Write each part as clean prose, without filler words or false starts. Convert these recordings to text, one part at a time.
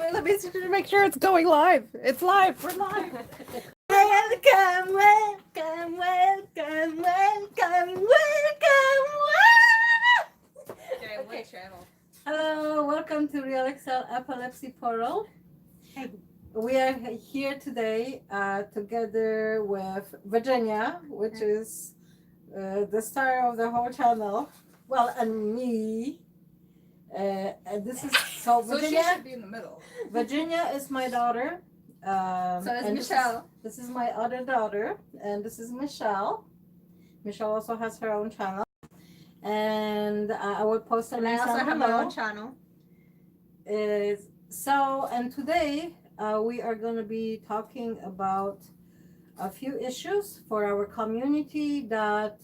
Let me just make sure it's going live. It's live. We're live. Welcome, welcome, welcome, welcome, welcome. Okay, what channel? Hello, welcome to Realexcel Epilepsy Portal. We are here today together with Virginia, which is the star of the whole channel. Well, and me. And this is so So she Virginia. should be in the middle. Virginia is my daughter. So is and Michelle. This is my other daughter, and this is Michelle. Michelle also has her own channel, and I will post a And I link also down have my below. own channel. And today we are going to be talking about a few issues for our community that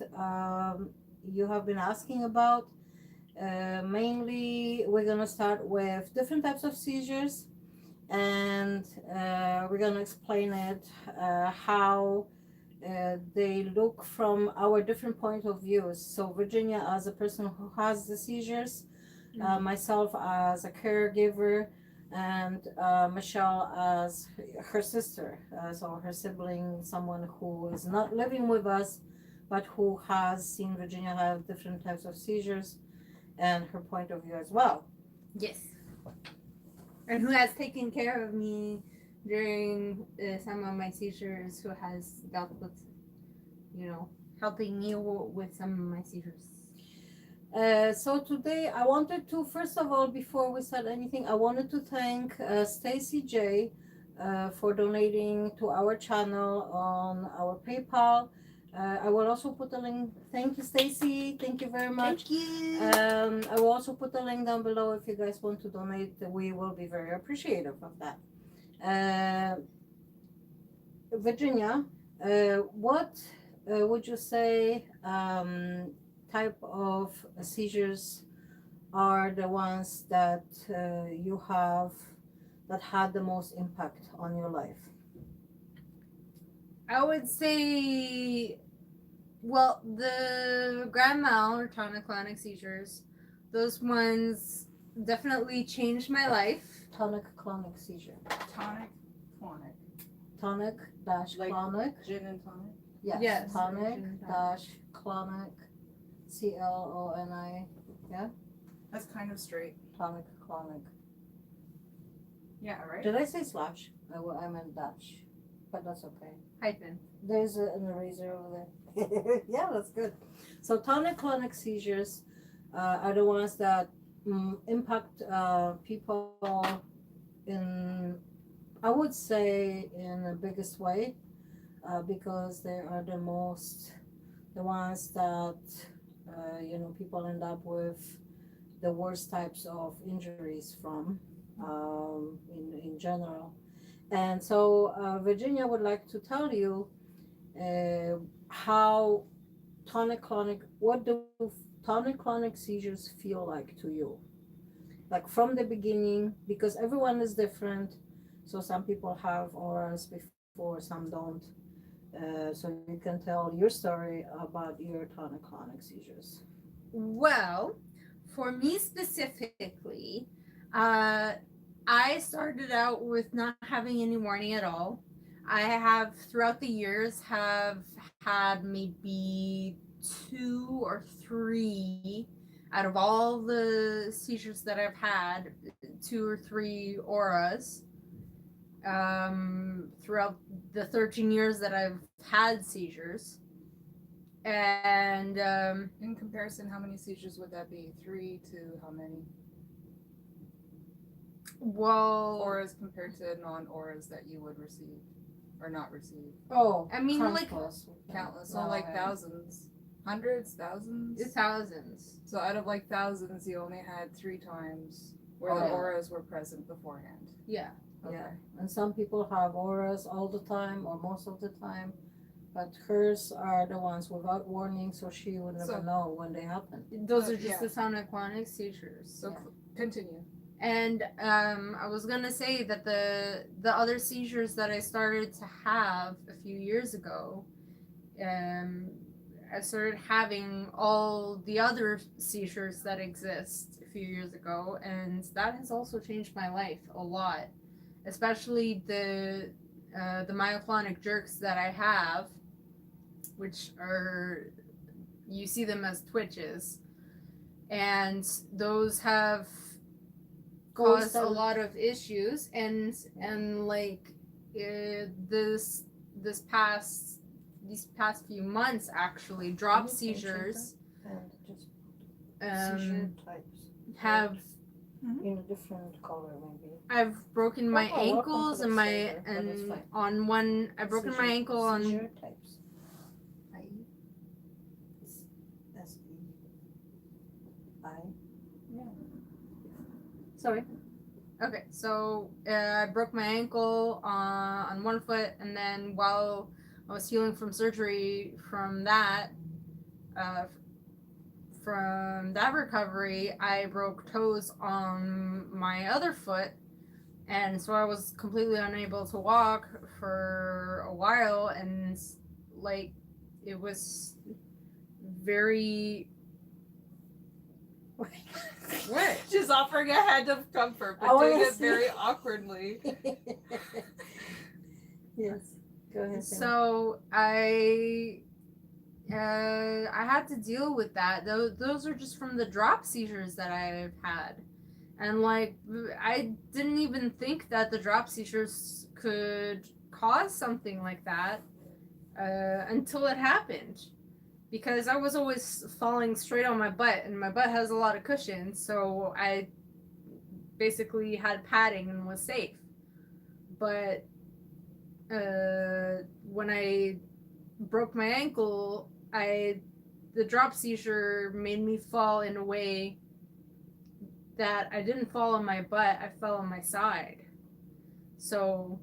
you have been asking about. Mainly, we're going to start with different types of seizures, and we're going to explain it, how they look from our different point of views. So Virginia as a person who has the seizures, myself as a caregiver, and Michelle as her sister, so her sibling, someone who is not living with us, but who has seen Virginia have different types of seizures, and her point of view as well. Yes. And who has taken care of me during some of my seizures, who has dealt with, helping me with some of my seizures. So today I wanted to, first of all, before we start anything, I wanted to thank Stacy J for donating to our channel on our PayPal. I will also put the link. Thank you, Stacy. Thank you very much. Thank you. I will also put the link down below if you guys want to donate. We will be very appreciative of that. Virginia, what would you say type of seizures are the ones that you have that had the most impact on your life? I would say, well, the grand mal or tonic-clonic seizures, those ones definitely changed my life. Tonic-clonic seizure. Tonic-clonic. Tonic dash Like clonic. Gin and tonic? Yes. Tonic gin and tonic. dash clonic. CLONI. Yeah. That's kind of straight. Tonic clonic. Yeah, right? Did I say slash? I meant dash, but that's okay. Hyphen. There's an eraser over there. Yeah, that's good. So tonic-clonic seizures are the ones that impact people in, I would say, in the biggest way, because they are the ones that people end up with the worst types of injuries from, in general. And so Virginia would like to tell you how what do tonic-clonic seizures feel like to you? Like from the beginning, because everyone is different. So some people have auras before, some don't. So you can tell your story about your tonic-clonic seizures. Well, for me specifically, I started out with not having any warning at all. I have throughout the years have had maybe 2 or 3 out of all the seizures that I've had, 2 or 3 auras throughout the 13 years that I've had seizures. And In comparison, how many seizures would that be? 3 to how many? well, Auras compared to non-auras that you would receive or not receive? Oh, I mean, like, countless. Countless. So like thousands? Hundreds? Thousands? thousands. So out of like thousands, you only had 3 times where Oh, the yeah. auras were present beforehand. Yeah. Okay. Yeah, and some people have auras all the time or most of the time, but hers are the ones without warning, so she would never So- know when they happen. Those are just Yeah. the tonic-clonic seizures. So continue. And I was gonna say that the other seizures that I started to have a few years ago, I started having all the other seizures that exist a few years ago, and that has also changed my life a lot. Especially the myoclonic jerks that I have, which are, you see them as twitches, and those have caused a lot of issues, and like this past these past few months actually drop seizures And just um, seizure types. have In a different color, maybe. I've broken my welcome ankles to and the my server, but it's and fine. on one I've broken my ankle on Seizure types. S-E-I. sorry. Okay, so I broke my ankle on one foot, and then while I was healing from surgery uh, from that recovery, I broke toes on my other foot, and so I was completely unable to walk for a while, and like it was very. What? She's offering a hand of comfort, but Oh, doing yes. it very awkwardly. Yes. Go ahead. So I had to deal with that. Those are just from the drop seizures that I've had, and like I didn't even think that the drop seizures could cause something like that until it happened, because I was always falling straight on my butt, and my butt has a lot of cushion, so I basically had padding and was safe. But when I broke my ankle, the drop seizure made me fall in a way that I didn't fall on my butt, I fell on my side. So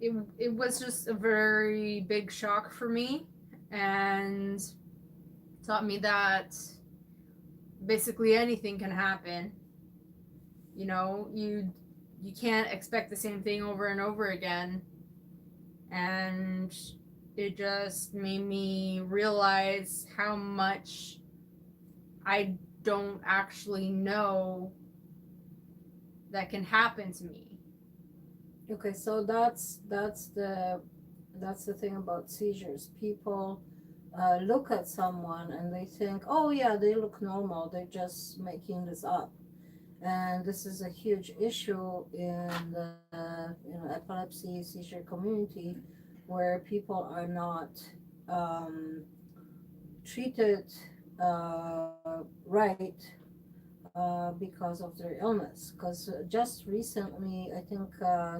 it was just a very big shock for me, and taught me that basically anything can happen. You know, you can't expect the same thing over and over again. And it just made me realize how much I don't actually know that can happen to me. Okay, so that's the thing about seizures. People look at someone and they think, oh yeah, they look normal. They're just making this up, and this is a huge issue in the epilepsy seizure community, where people are not treated right because of their illness. Because just recently, I think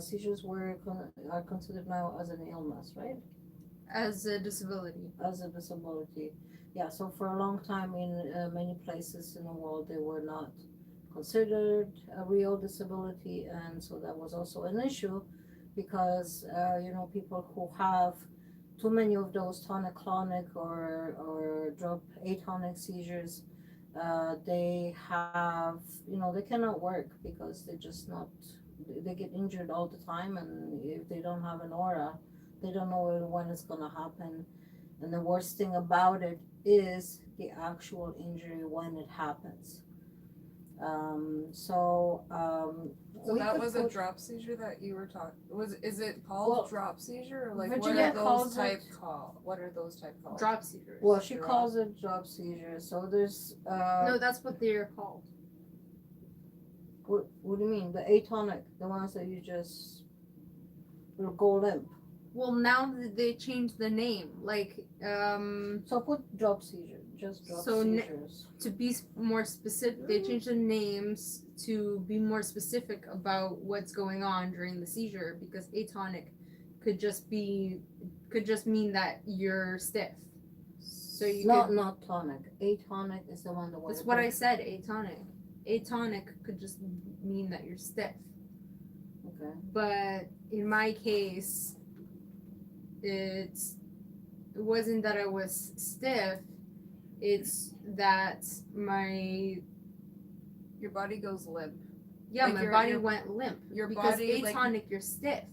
seizures are considered now as an illness, right? As a disability. As a disability. Yeah. So for a long time, in many places in the world, they were not considered a real disability, and so that was also an issue, because people who have too many of those tonic-clonic or drop atonic seizures, they have, they cannot work because they get injured all the time, and if they don't have an aura, they don't know when it's going to happen. And the worst thing about it is the actual injury when it happens. So that was a drop seizure that you were talking. Is it called drop seizure, or like Virginia calls what are those type called? Drop seizures. Well, she calls it drop seizure. So there's no, that's what they're called. What do you mean? The atonic, the ones that you just will go limp. Well, now they changed the name. Like, So put drop seizure, just drop seizures. To be more specific, they changed the names to be more specific about what's going on during the seizure, because atonic could just mean that you're stiff. So you not tonic. Atonic is the one that. That's what I said. Atonic. Atonic could just mean that you're stiff. Okay. But in my case, it wasn't that I was stiff. It's that your body goes limp. Yeah, like my body went limp. Your because body, atonic, you're stiff.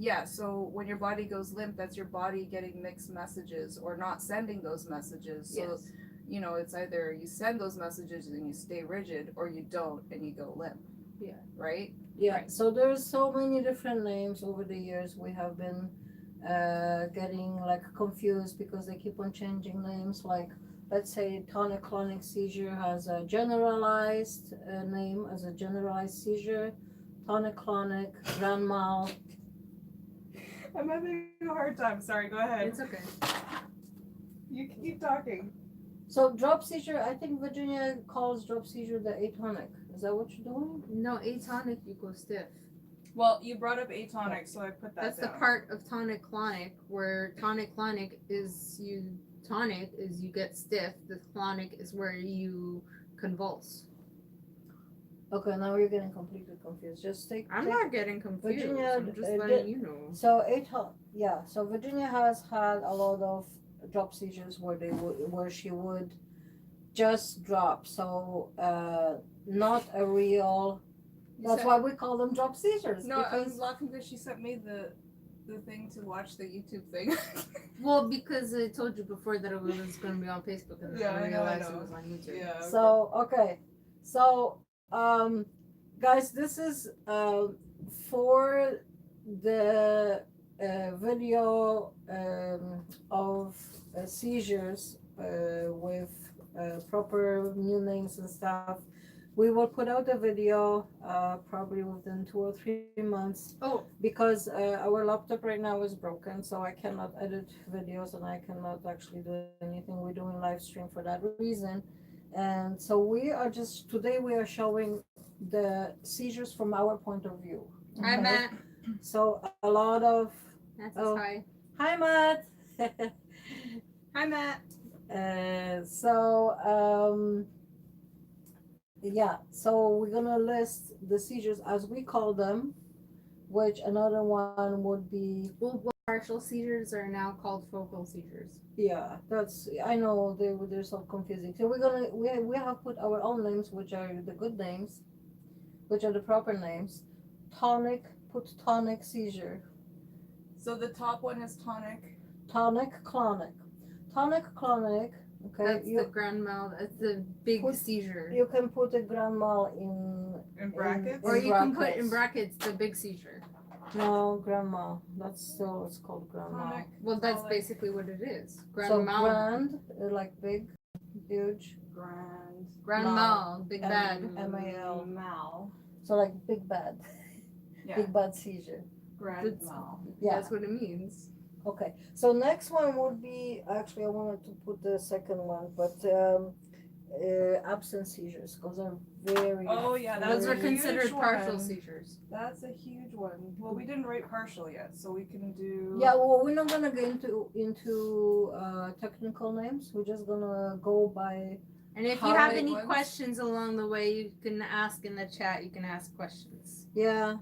Yeah, so when your body goes limp, that's your body getting mixed messages or not sending those messages. So, Yes. you know, it's either you send those messages and you stay rigid, or you don't and you go limp. Yeah. Right? Yeah, Right. so there's so many different names over the years. We have been getting like confused because they keep on changing names. Like, let's say tonic-clonic seizure has a generalized name as a generalized seizure. Tonic-clonic, grand mal. I'm having a hard time. Sorry, go ahead. It's okay. You can keep talking. So drop seizure, I think Virginia calls drop seizure the atonic. Is that what you're doing? No, atonic you go stiff. Well, you brought up atonic, so I put that That's down. the part of tonic-clonic where tonic-clonic is you tonic is you get stiff. The clonic is where you convulse. Okay, now you're getting completely confused. Just take. I'm take- not getting confused. Virginia, I'm just uh, letting you know. So so Virginia has had a lot of drop seizures where she would just drop. So not a real. That's why we call them drop seizures. No, I was because laughing because she sent me the thing to watch the YouTube thing. Well, because I told you before that it was going to be on Facebook, and Yeah, then I I realized know. it was on YouTube. Yeah. Okay. So so guys, this is for the video of seizures with proper new names and stuff. We will put out a video probably within 2 or 3 months. Oh. Because our laptop right now is broken, so I cannot edit videos and I cannot actually do anything. We're doing live stream for that reason. And so today we are showing the seizures from our point of view. Hi, okay? Matt. So a lot of, That's Oh. hi. hi Matt. Hi, Matt. Yeah, so we're gonna list the seizures as we call them, which another one would be, Well, partial seizures are now called focal seizures. yeah, I know they're so confusing. So we have put our own names, which are the good names, which are the proper names. Put tonic seizure. So the top one is tonic. Tonic-clonic. Tonic-clonic, okay, That's the grand mal. That's the big Put- seizure. you can put a grand mal in In brackets? Or you can put brackets. in brackets the big seizure. No, grand mal. That's still it's called grand mal. Tonic. Well, that's Colic. basically what it is. Grand So mal. grand, like big, huge. Grand mal. mal. Big M- bad. MAL. Mal. So like big bad. Yeah. Big bad seizure. Grand That's- mal. Yeah. That's what it means. Okay. So next one would be, actually I wanted to put the second one, but absent seizures, because they're very. Oh, yeah, Those are a considered huge partial one. seizures. That's a huge one. Well, we didn't write partial yet, so we can do. Yeah, well, we're not gonna get into technical names. We're just gonna go by. And if you How have big any ones? questions along the way, you can ask in the chat. You can ask questions. Yeah.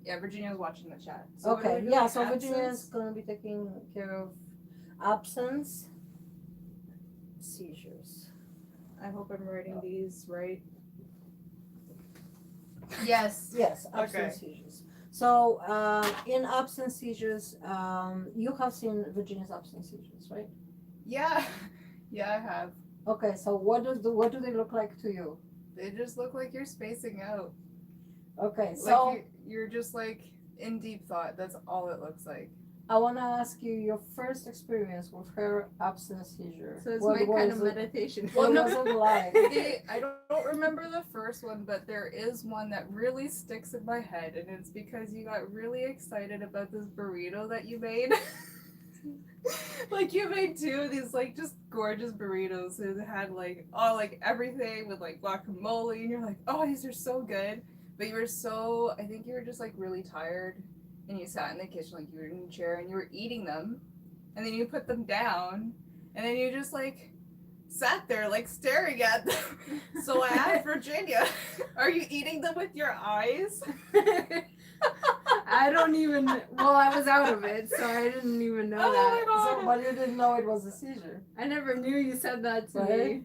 Yeah, Virginia's watching the chat. So what are Okay. we Yeah. doing? So Virginia is Absence? gonna be taking care of absence seizures. I hope I'm writing these right. Yes. Yes, absent Okay. seizures. So in absent seizures, you have seen Virginia's absent seizures, right? Yeah. Yeah, I have. Okay. So what do they look like to you? They just look like you're spacing out. Okay. So Like you're just like in deep thought. That's all it looks like. I want to ask you your first experience with her absent seizure. So it's What my kind was of it? meditation. What no. was it like? I don't remember the first one, but there is one that really sticks in my head, and it's because you got really excited about this burrito that you made. Like you made two of these like just gorgeous burritos. It had like everything with like guacamole, and you're like, oh, these are so good. But you were I think you were just like really tired, and you sat in the kitchen like you were in a chair and you were eating them, and then you put them down, and then you just like sat there like staring at them. So I asked Virginia, are you eating them with your eyes? I don't even. Well, I was out of it, so I didn't even know Oh my that. God. So, but you didn't know it was a seizure. I never knew you said that to Right?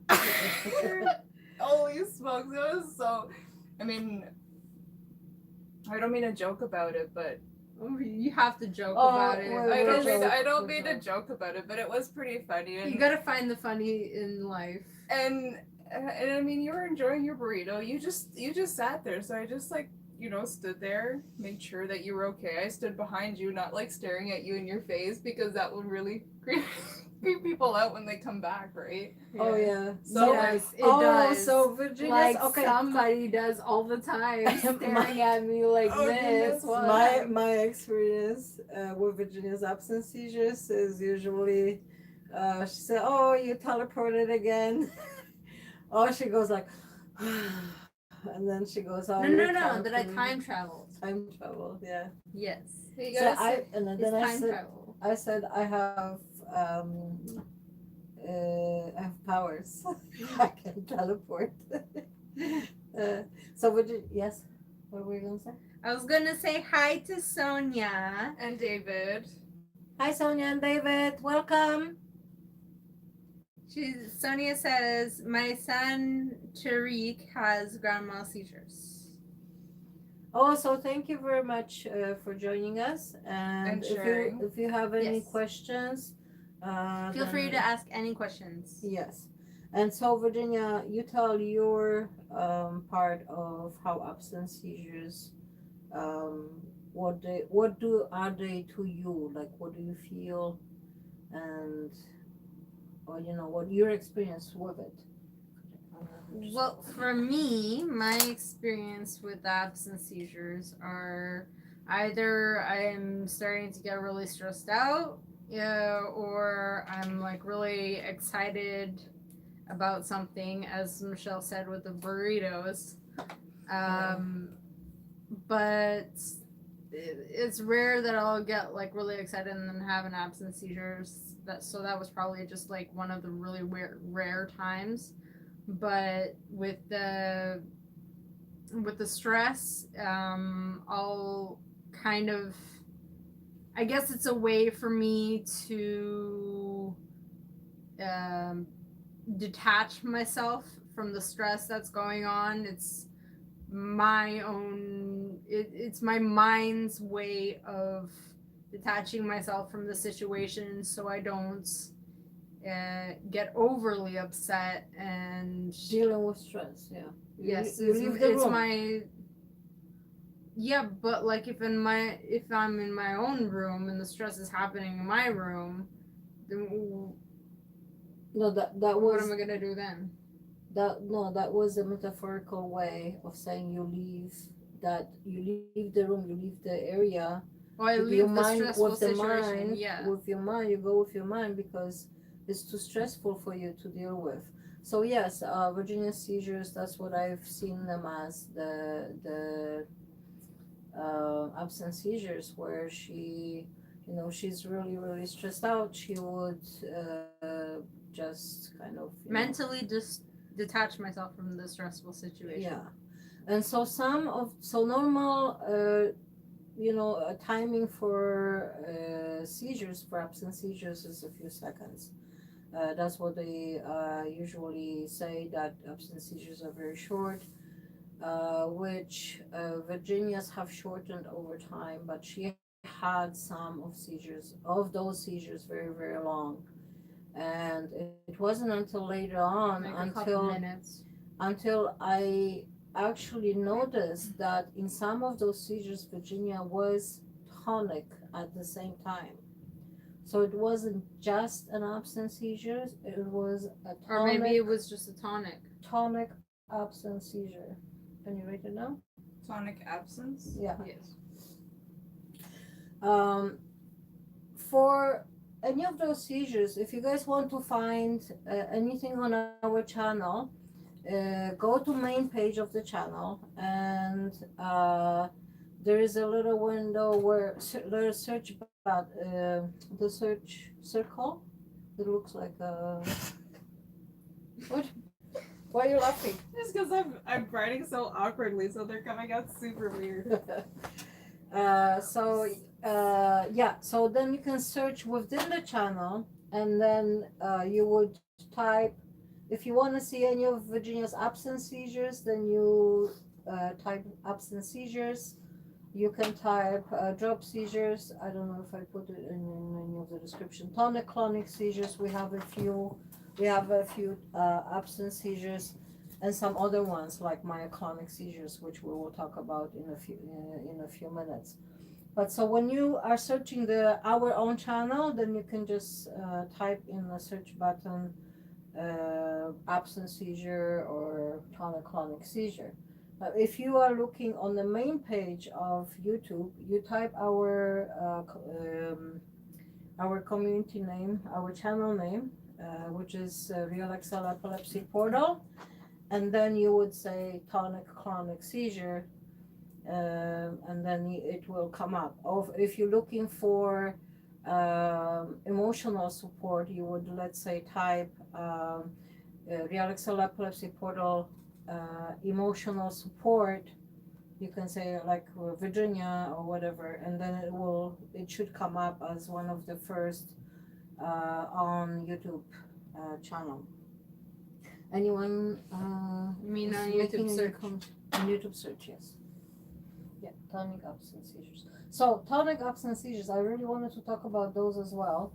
me. Holy smokes, it was so. I mean, I don't mean to joke about it, but You have to joke Oh, about it. we're- I don't we're mean I joke, don't we're mean to joke. joke about it, but it was pretty funny. You gotta find the funny in life. And I mean, you were enjoying your burrito. You just sat there. So I just like stood there, made sure that you were okay. I stood behind you, not like staring at you in your face because that would really creep people out when they come back, right? Oh yeah. So, Yes, it oh, does. so Virginia's Like okay. somebody does all the time, staring at me like Oh, this. goodness. What? My experience with Virginia's absence seizures is usually she said, "Oh, you teleported again." Oh, she goes like, and then she goes, "Oh, No, you're no, no. That I counting." time traveled. Time travel, yeah. Yes. you So gotta I and It's then time travel. I said I have powers. I can teleport. So would you? Yes. What were you gonna say? I was gonna say hi to Sonia. and David. Hi, Sonia and David. Welcome. Sonia says my son Tariq has grand mal seizures. Oh, so thank you very much for joining us. And And sharing. if you have any Yes. questions, Feel free to then- ask any questions. Yes. And so, Virginia, you tell your part of how absence seizures, are they to you? Like, what do you feel, and or what your experience with it? Well, for me, my experience with absence seizures are either I'm starting to get really stressed out, yeah, or I'm like really excited about something, as Michelle said with the burritos. But it's rare that I'll get like really excited and then have an absence seizures. That was probably just like one of the really rare times. But with the stress, I'll kind of, I guess it's a way for me to detach myself from the stress that's going on. It's my own, it's my mind's way of detaching myself from the situation so I don't get overly upset and Dealing with stress, yeah. yes, you leave the it's room. my but like if I'm in my own room and the stress is happening in my room, then No, that what was am I gonna do then? that was a metaphorical way of saying you leave the room, you leave the area. Well, I With leave your the mind, stressful with the situation. mind, Yeah. with your mind, you go with your mind because it's too stressful for you to deal with. So yes, Virginia seizures. That's what I've seen them as, the absence seizures, where she's really stressed out. She would just kind of Mentally just detach myself from the stressful situation. yeah. And so normal timing for seizures, for absence seizures, is a few seconds. That's what they usually say, that absence seizures are very short, which Virginia's have shortened over time, but she had of those seizures very long. And it wasn't until later on, Like a couple until minutes. I actually noticed that in some of those seizures, Virginia was tonic at the same time. So it wasn't just an absence seizure, it was a Or maybe it was just a tonic. tonic absence seizure. Can you write it down? Tonic absence. Yeah. Yes. For any of those seizures, if you guys want to find anything on our channel, go to main page of the channel, and there is a little window where little search about the search circle. It looks like a what? Why are you laughing? Just because I'm writing so awkwardly, so they're coming out super weird. So then you can search within the channel, and then you would type, if you want to see any of Virginia's absence seizures, then you type absence seizures. You can type drop seizures. I don't know if I put it in any of the description. Tonic-clonic seizures. We have a few. We have a few absence seizures, and some other ones like myoclonic seizures, which we will talk about in a few minutes. But so when you are searching our own channel, then you can just type in the search button absence seizure or tonic-clonic seizure. If you are looking on the main page of YouTube, you type our community name, our channel name, which is Realexcel Epilepsy Portal, and then you would say tonic-clonic seizure, and then it will come up. Or if you're looking for emotional support, you would, let's say, type Realexcel Epilepsy Portal emotional support. You can say like Virginia or whatever, and then it should come up as one of the first on YouTube channel. Anyone You mean is on making YouTube any search? on YouTube search, yes. Yeah, tonic absence seizures. So tonic absence seizures, I really wanted to talk about those as well.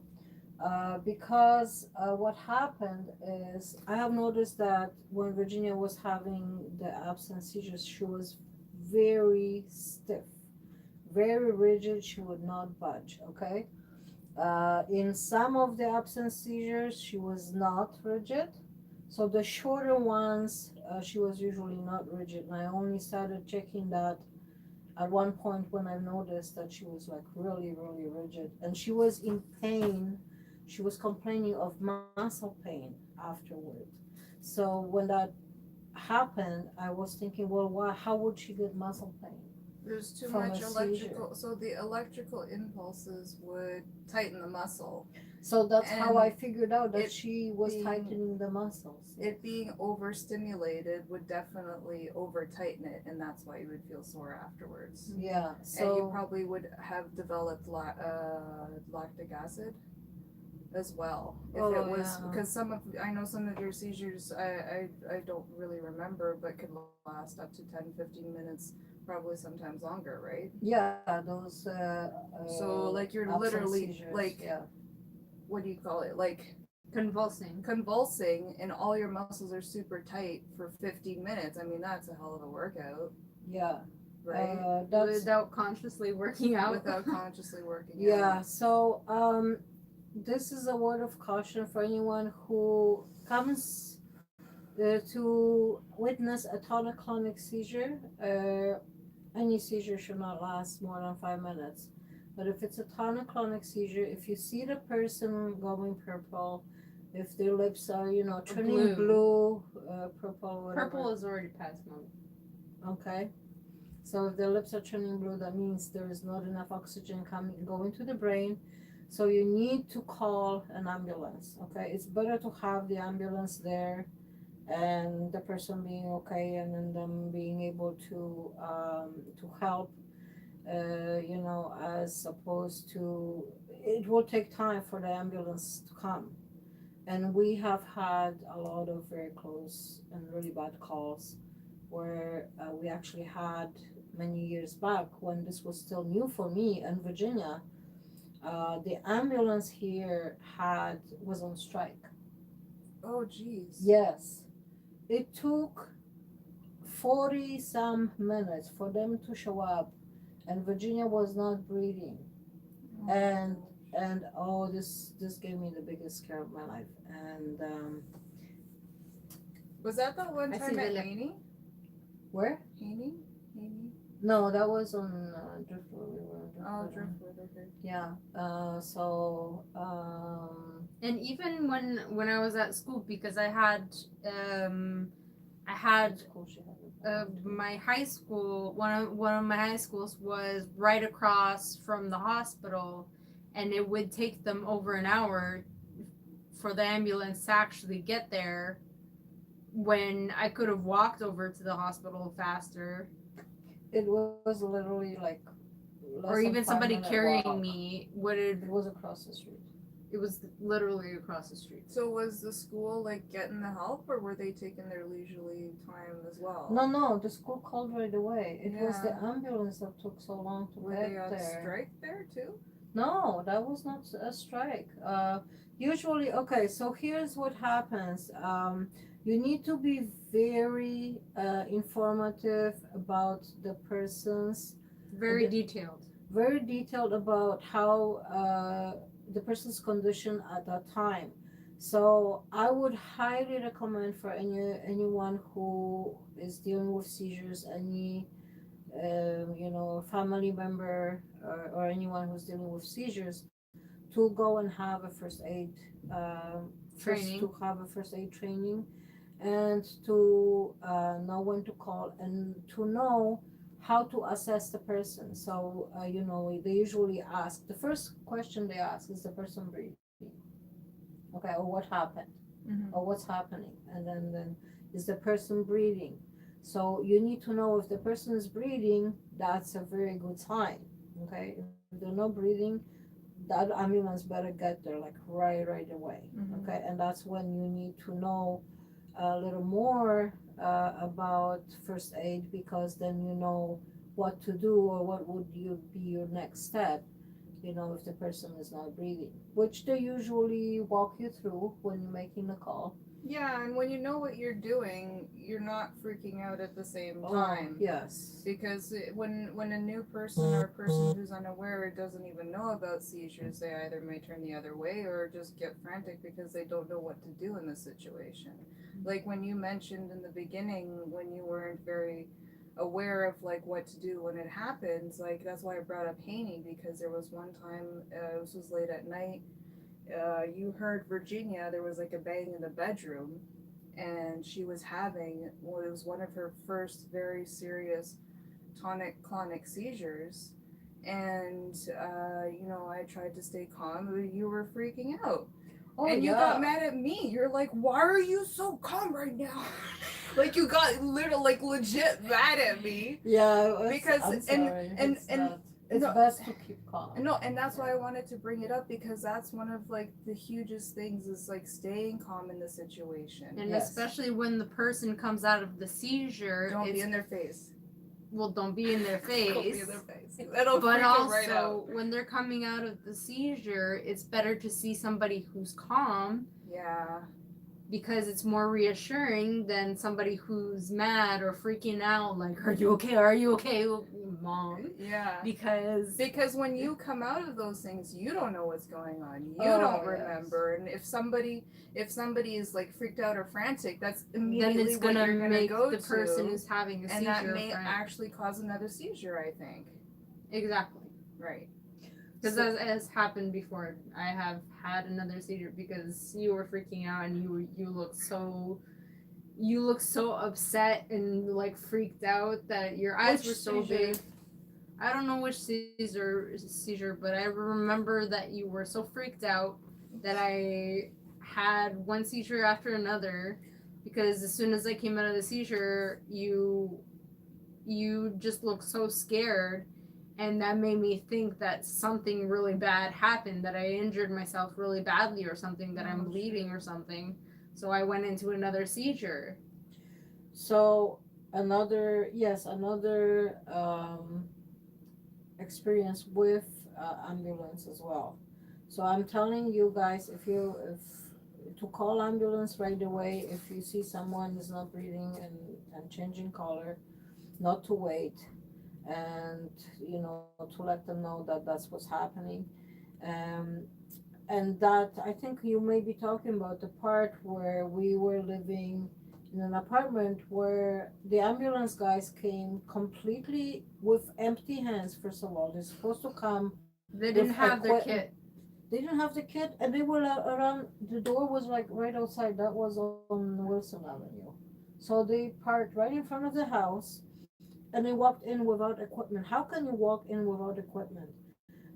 Because what happened is I have noticed that when Virginia was having the absence seizures, she was very stiff, very rigid. She would not budge. Okay. In some of the absence seizures, she was not rigid. So the shorter ones, she was usually not rigid. And I only started checking that at one point when I noticed that she was like really, really rigid. And she was in pain. She was complaining of muscle pain afterward. So when that happened, I was thinking, well, why? How would she get muscle pain? There's too From much a electrical, so the electrical impulses would tighten the muscle. So that's how I And figured out that it she was being- tightening the muscles. It being overstimulated would definitely over tighten it, and that's why you would feel sore afterwards. Yeah. And you So probably would have developed lactic acid as well if Oh, it was yeah. because I know some of your seizures I don't really remember, but could last up to 10-15 minutes, probably sometimes longer, right? yeah, those. So like you're absence literally seizures, like yeah. what do you call it, like Convulsing. convulsing, and all your muscles are super tight for 15 minutes. I mean, that's a hell of a workout, Yeah. right? That's Without consciously working out. Without consciously working yeah. out. So this is a word of caution for anyone who comes to witness a tonic-clonic seizure. Any seizure should not last more than 5 minutes. But if it's a tonic-clonic seizure, if you see the person going purple, if their lips are, turning blue, purple, whatever. Purple is already past moment. Okay. So if the lips are turning blue, that means there is not enough oxygen going to the brain. So you need to call an ambulance. Okay. It's better to have the ambulance there and the person being okay, and then them being able to help, as opposed to it will take time for the ambulance to come. And we have had a lot of very close and really bad calls where we actually had many years back when this was still new for me in Virginia. The ambulance here was on strike. Oh geez. Yes, it took 40 some minutes for them to show up, and Virginia was not breathing. Oh, And this gave me the biggest scare of my life. And was that the one I time see at the Haney? where? Haney? No, that was on Driftwood. We were on Oh, Driftwood. Driftwood, okay. Yeah. And even when I was at school, because I had Cool, she had it. my high school, one of my high schools was right across from the hospital, and it would take them over an hour for the ambulance to actually get there, when I could have walked over to the hospital faster, It was literally like less or than even 5 somebody minute carrying walk. me would It have. was across the street. It was literally across the street. So was the school like getting the help, or were they taking their leisurely time as well? No, the school called right away. It was the Yeah. ambulance that took so long to Were get they on there. strike there too? No, that was not a strike. Usually, okay, so here's what happens. You need to be very informative about the person's, Very the- detailed. very detailed about how the person's condition at that time. So I would highly recommend for anyone who is dealing with seizures, any family member or anyone who's dealing with seizures, to go and have a first aid Training. to have a first aid training, and to know when to call, and to know how to assess the person. So they usually ask, the first question they ask is, the person breathing? Okay, or what happened, Mm-hmm. or what's happening, and then is the person breathing? So you need to know, if the person is breathing, that's a very good sign. Okay, if they're not breathing, that ambulance better get there like right away. Mhm. Okay, and that's when you need to know a little more about first aid, because then you know what to do, or what would you be your next step, if the person is not breathing, which they usually walk you through when you're making the call. Yeah, and when you know what you're doing, you're not freaking out at the same time. Yes. Because when a new person or a person who's unaware doesn't even know about seizures, they either may turn the other way or just get frantic because they don't know what to do in the situation. Like when you mentioned in the beginning, when you weren't very aware of like what to do when it happens, like that's why I brought up Haney, because there was one time, this was late at night, you heard Virginia, there was like a bang in the bedroom, and she was having, well, it was one of her first very serious tonic-clonic seizures. And, I tried to stay calm, but you were freaking out. Oh, and you yeah. got mad at me. You're like, why are you so calm right now? Like you got like legit mad at me. Yeah, Because- I'm and- sorry. and- it's and- not, it's no. best to keep calm. No, and that's why I wanted to bring it up, because that's one of like the hugest things is like staying calm in the situation. And Yes. especially when the person comes out of the seizure, Don't be it's, in their face. well, don't be in their face. Don't be in their face. That'll But freak them right out. also, when they're coming out of the seizure, it's better to see somebody who's calm, Yeah. because it's more reassuring than somebody who's mad or freaking out, like, are you okay? Are you okay, mom? Yeah. Because when you come out of those things, you don't know what's going on. You Oh, don't yes. remember. And if somebody is like freaked out or frantic, that's then immediately it's what gonna you're gonna make go the to, person who's having a and seizure that may frantic. actually cause another seizure, I think. Exactly. Right. Because So- as has happened before, I have had another seizure because you were freaking out and you look so upset and like freaked out that your eyes Which were so seizure? big. I don't know which seizure, but I remember that you were so freaked out that I had one seizure after another, because as soon as I came out of the seizure, you just looked so scared, and that made me think that something really bad happened, that I injured myself really badly or something, that I'm bleeding or something. So I went into another seizure. So another experience with ambulance as well. So I'm telling you guys, if to call ambulance right away if you see someone is not breathing and changing color, not to wait, and to let them know that that's what's happening. And that, I think you may be talking about the part where we were living in an apartment where the ambulance guys came completely with empty hands. First of all, they're supposed to come. They didn't With have their equipment. kit. They didn't have the kit, and they were around. The door was like right outside. That was on Wilson Avenue. So they parked right in front of the house, and they walked in without equipment. How can you walk in without equipment?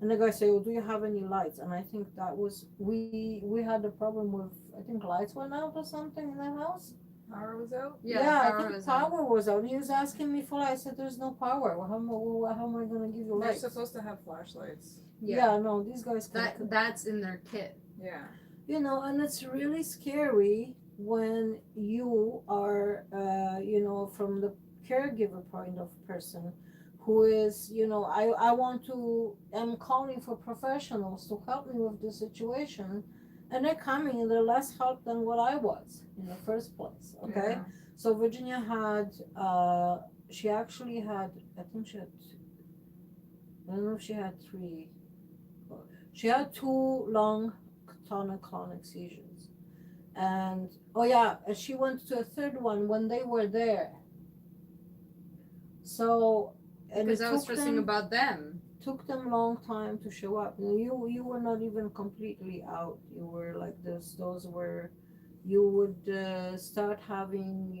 And the guy said, "Well, do you have any lights?" And I think that was we had a problem with, I think lights went out or something in the house. Power was out? I power think was out. power was out. He was asking me for lights. I said, "There's no power. Well, how am I gonna give you They're lights?" supposed to have flashlights. Yeah, no, these guys can. That's in their kit. Yeah. You know, and it's really scary when you are, from the caregiver point of person who is, I want to, I'm calling for professionals to help me with the situation, and they're coming and they're less help than what I was in the first place. Okay. Yeah. So Virginia had, she actually had, I think she had, I don't know if she had three. She had two long tonic-clonic seizures. And oh yeah, and she went to a third one when they were there. So and Because it I was stressing them about them. took them long time to show up. You were not even completely out. You were like this. Those were you would start having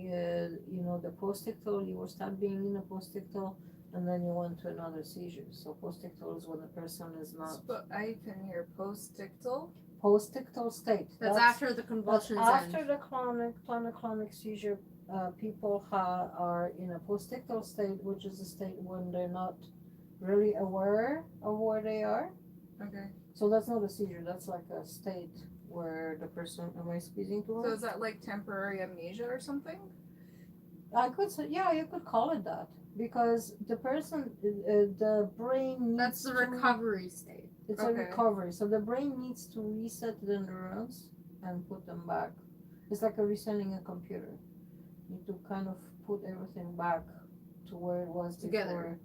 the postictal. You would start being in a postictal, and then you went to another seizure. So postictal is when the person is not I can hear postictal. postictal state. That's after the But convulsions after end. the clonic seizure, people are in a postictal state, which is a state when they're not really aware of where they are. Okay. So that's not a seizure. That's like a state where the person. Am I speaking to So her? is that like temporary amnesia or something? I could say, yeah, you could call it that because the person, the brain That's needs the to. recovery state. It's a Okay. recovery. So the brain needs to reset the neurons and put them back. It's like a resetting a computer. You need to kind of put everything back to where it was Together.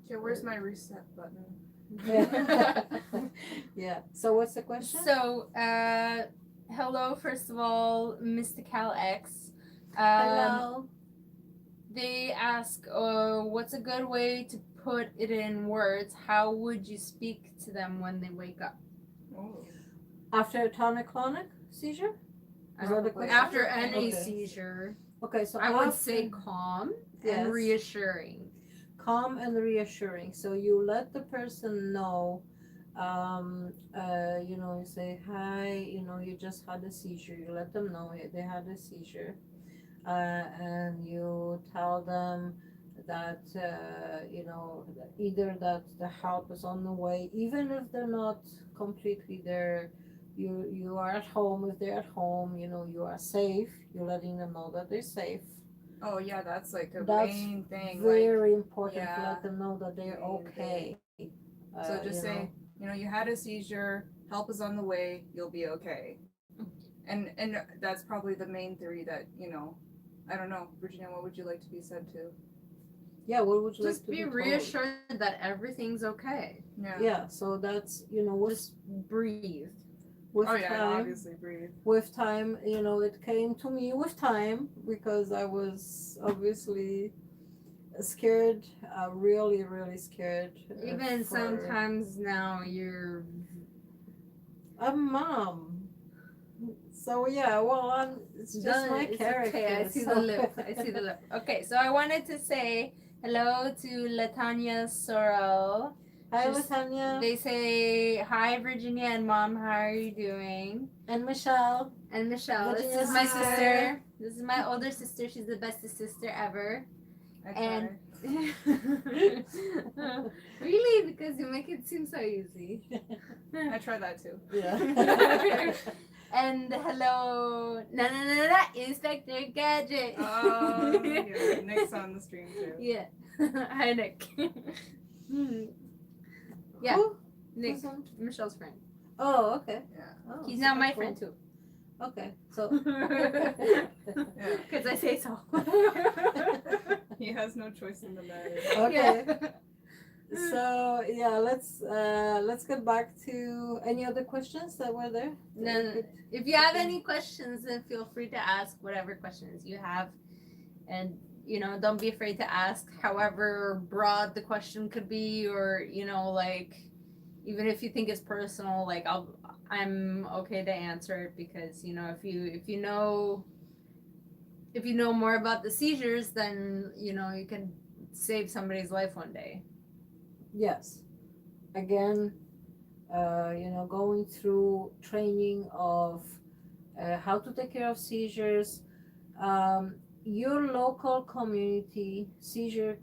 Yeah, where's my reset button? before. Yeah. So what's the question? So, hello, first of all, Mystical X. Hello. They ask, what's a good way to put it in words? How would you speak to them when they wake up? Oh. After a tonic-clonic seizure? Is that the Probably. question? After any Okay. seizure, Okay, so I would after- say calm Yes. and reassuring. calm and reassuring. So you let the person know, you say, hi, you just had a seizure. You let them know they had a seizure. And you tell them that, either that the help is on the way, even if they're not completely there. You are at home. If they're at home, you are safe. You're letting them know that they're safe. Oh yeah, that's like a That's main thing. very important to yeah, let them know that they're main okay. So just say, you had a seizure, help is on the way, you'll be okay. And that's probably the main theory that, I don't know, Virginia, what would you like to be said to? Yeah, what would you Just like to be told? reassured that everything's okay. Yeah, so that's Just breathe. with Oh yeah, and time. obviously breathe. With time, it came to me with time because I was obviously scared, really, really scared. Even sometimes now you're. I'm mom. So yeah, well, it's just my It's character. okay. I see the lip. I see the lip. Okay, so I wanted to say hello to Latanya Sorrell. Hi, She's- Latanya. They say hi, Virginia and Mom. How are you doing? And Michelle. And Michelle. Virginia's This is my sister. sister. This is my older sister. She's the bestest sister ever. I try. And really, because you make it seem so easy. I try that too. Yeah. And hello, Inspector Gadget. Oh, yeah, Nick's on the stream too. Yeah. Hi, Nick. Yeah. Who? Nick, Who's on? Michelle's friend. Oh, okay. Yeah. Oh, He's now my cool. friend too. Okay, so Because I say so. He has no choice in the matter. Okay. So yeah, let's get back to any other questions that were there. No, if you have any questions, then feel free to ask whatever questions you have, and don't be afraid to ask. However broad the question could be, or like even if you think it's personal, like I'm okay to answer it because if you know more about the seizures, then you can save somebody's life one day. Yes. Again, going through training of how to take care of seizures. your local community, seizure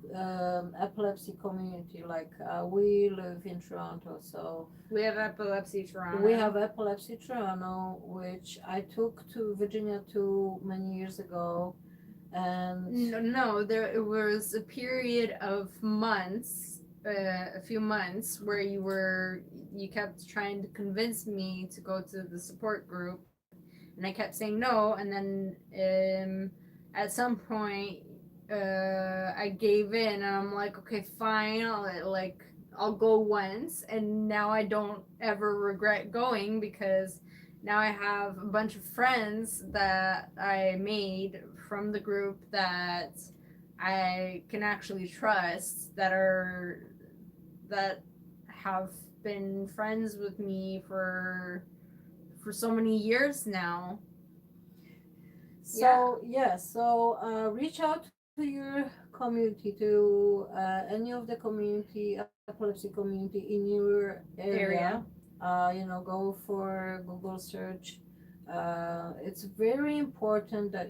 epilepsy community, like we live in Toronto, so We have Epilepsy Toronto. we have Epilepsy Toronto, which I took to Virginia too many years ago, and No, there was a period of months, a few months, where you kept trying to convince me to go to the support group, and I kept saying no, and then at some point, I gave in, and I'm like, okay, fine, I'll go once, and now I don't ever regret going because now I have a bunch of friends that I made from the group that I can actually trust that have been friends with me for so many years now. so reach out to your community, to any of the community, epilepsy community in your area. Go for Google search. It's very important that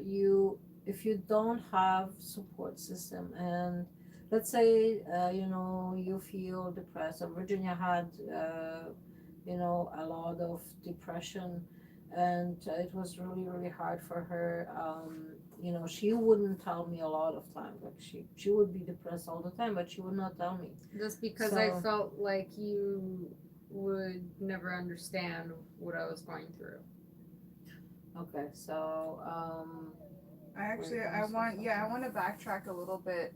if you don't have support system, and let's say you feel depressed. So Virginia had a lot of depression, and it was really really hard for her. She wouldn't tell me a lot of times. Like she would be depressed all the time, but she would not tell me. Just because I So- felt like you would never understand what I was going through. Okay, so I want to backtrack a little bit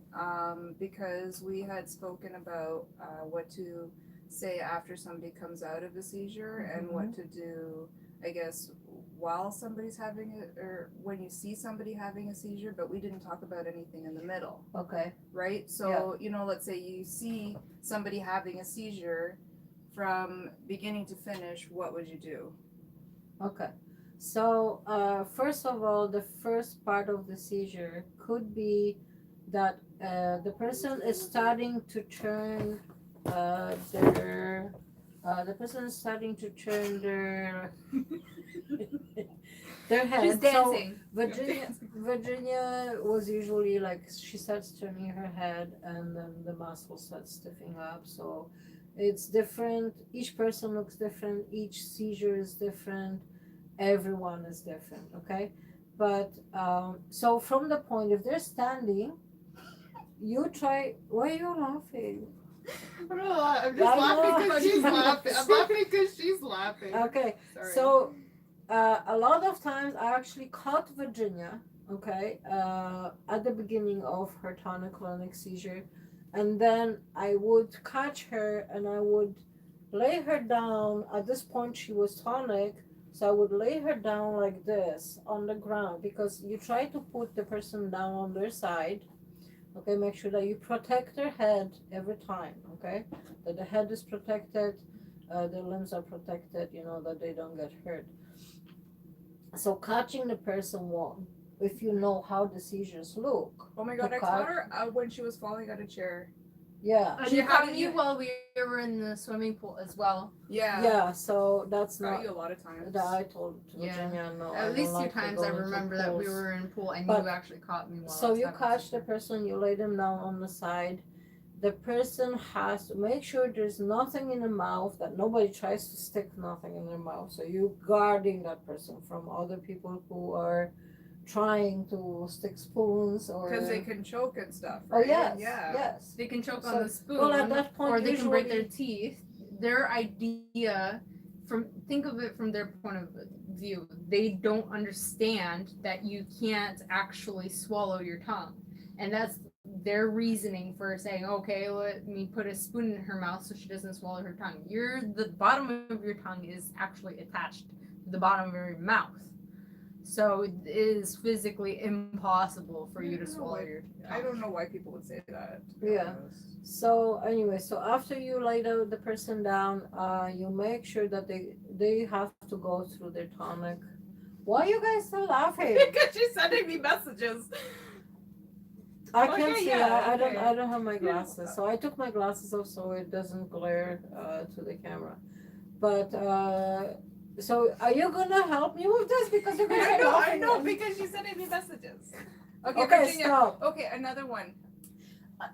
because we had spoken about what to say after somebody comes out of a seizure and what to do, I guess, while somebody's having it or when you see somebody having a seizure, but we didn't talk about anything in the middle, okay. right? So, let's say you see somebody having a seizure from beginning to finish, what would you do? Okay. So, first of all, the first part of the seizure could be that the person is starting to turn their head. She's dancing. So Virginia was usually like she starts turning her head, and then the muscle starts stiffening up. So it's different. Each person looks different. Each seizure is different. Everyone is different. Okay, but so from the point, if they're standing, you try. Why are you laughing? I'm just laughing 'cause she's laughing. I'm laughing because she's laughing. Okay, Sorry. so a lot of times I actually caught Virginia, okay, at the beginning of her tonic-clonic seizure, and then I would catch her and I would lay her down. At this point, she was tonic, so I would lay her down like this on the ground, because you try to put the person down on their side. Okay, make sure that you protect their head every time, okay? That the head is protected, the limbs are protected, that they don't get hurt. So catching the person won't, if you know how the seizures look. Oh my god, I caught her when she was falling out of a chair. Yeah. And She you had caught it- me while we were in the swimming pool as well. Yeah. Yeah, so that's Caught not you a lot of times. that I told Yeah. Virginia, no. I At don't least two like to times go I into remember that we pools. were in pool and But- you actually caught me while I So was you having catch the seizure. person, you lay them down on the side. The person has to make sure there's nothing in the mouth, that nobody tries to stick nothing in their mouth. So you guarding that person from other people who are trying to stick spoons or. Because they can choke and stuff, Oh right? yes, Yeah. yes. They can choke So- on the spoon, well, at that point, or they can break usually- their teeth. Their idea, think of it from their point of view. They don't understand that you can't actually swallow your tongue, and that's their reasoning for saying, "Okay, let me put a spoon in her mouth so she doesn't swallow her tongue." The bottom of your tongue is actually attached to the bottom of your mouth. So it is physically impossible for you to swallow your tongue. I don't know why people would say that. to be Yeah. honest. So anyway, so after you lay the person down, you make sure that they have to go through their tonic. Why are you guys still laughing? Because she's sending me messages. I Okay, can't see. yeah, I don't. okay. I don't have my glasses, so I took my glasses off so it doesn't glare to the camera. But so are you gonna help me with this, because you're gonna I know, laughing? because she's sending me messages. Okay, Okay, Virginia. stop. Okay, another one.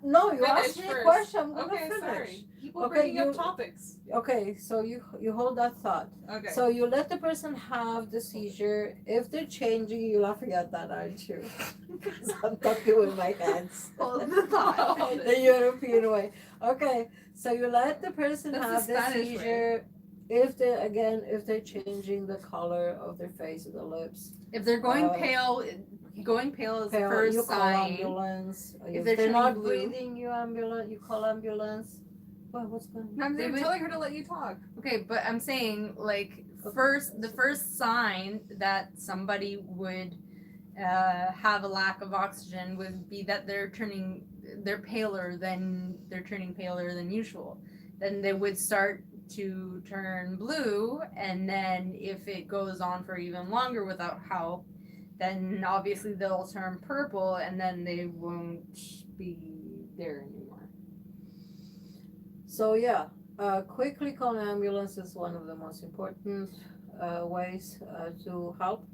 No, you Finish asked me a first. question. I'm gonna Okay, finish. sorry. People Okay, bringing you- up topics. Okay, so you hold that thought. Okay. So you let the person have the seizure. If they're changing, you're laughing at that, aren't you? Because I'm talking with my hands. Hold the thought. Hold it. The European way. Okay, so you let the person That's have the the Spanish seizure. If they're changing the color of their face or the lips, If they're going Uh, pale, going pale is the you first call sign. ambulance. If If they're they're turning not blue. breathing, you call ambulance. What's going on? I'm They would- telling her to let you talk. Okay, but I'm saying like Okay. the first sign that somebody would have a lack of oxygen would be that they're turning paler than usual. Then they would start to turn blue, and then if it goes on for even longer without help, then obviously they'll turn purple, and then they won't be there anymore. So yeah, quickly call an ambulance is one of the most important ways to help.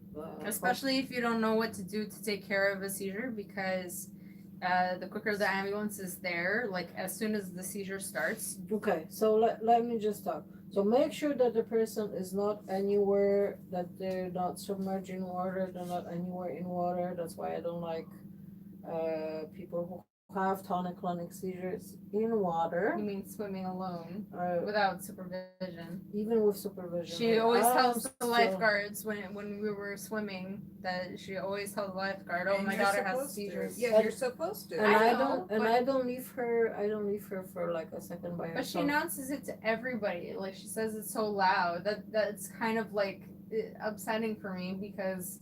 Especially if you don't know what to do to take care of a seizure, because the quicker the ambulance is there, like as soon as the seizure starts. Okay, so let me just talk. So make sure that the person is not anywhere, that they're not submerging water, they're not anywhere in water. That's why I don't like people who have tonic-clonic seizures in water, You mean swimming alone uh, without supervision? even with supervision. She always tells the still- lifeguards when we were swimming that she always tells the lifeguard, "Oh, And my you're daughter has supposed to. seizures." Yeah, you're supposed to. And I I know, don't and but- I don't leave her for like a second by But she herself. announces it to everybody. Like she says it's so loud that's kind of like upsetting for me, because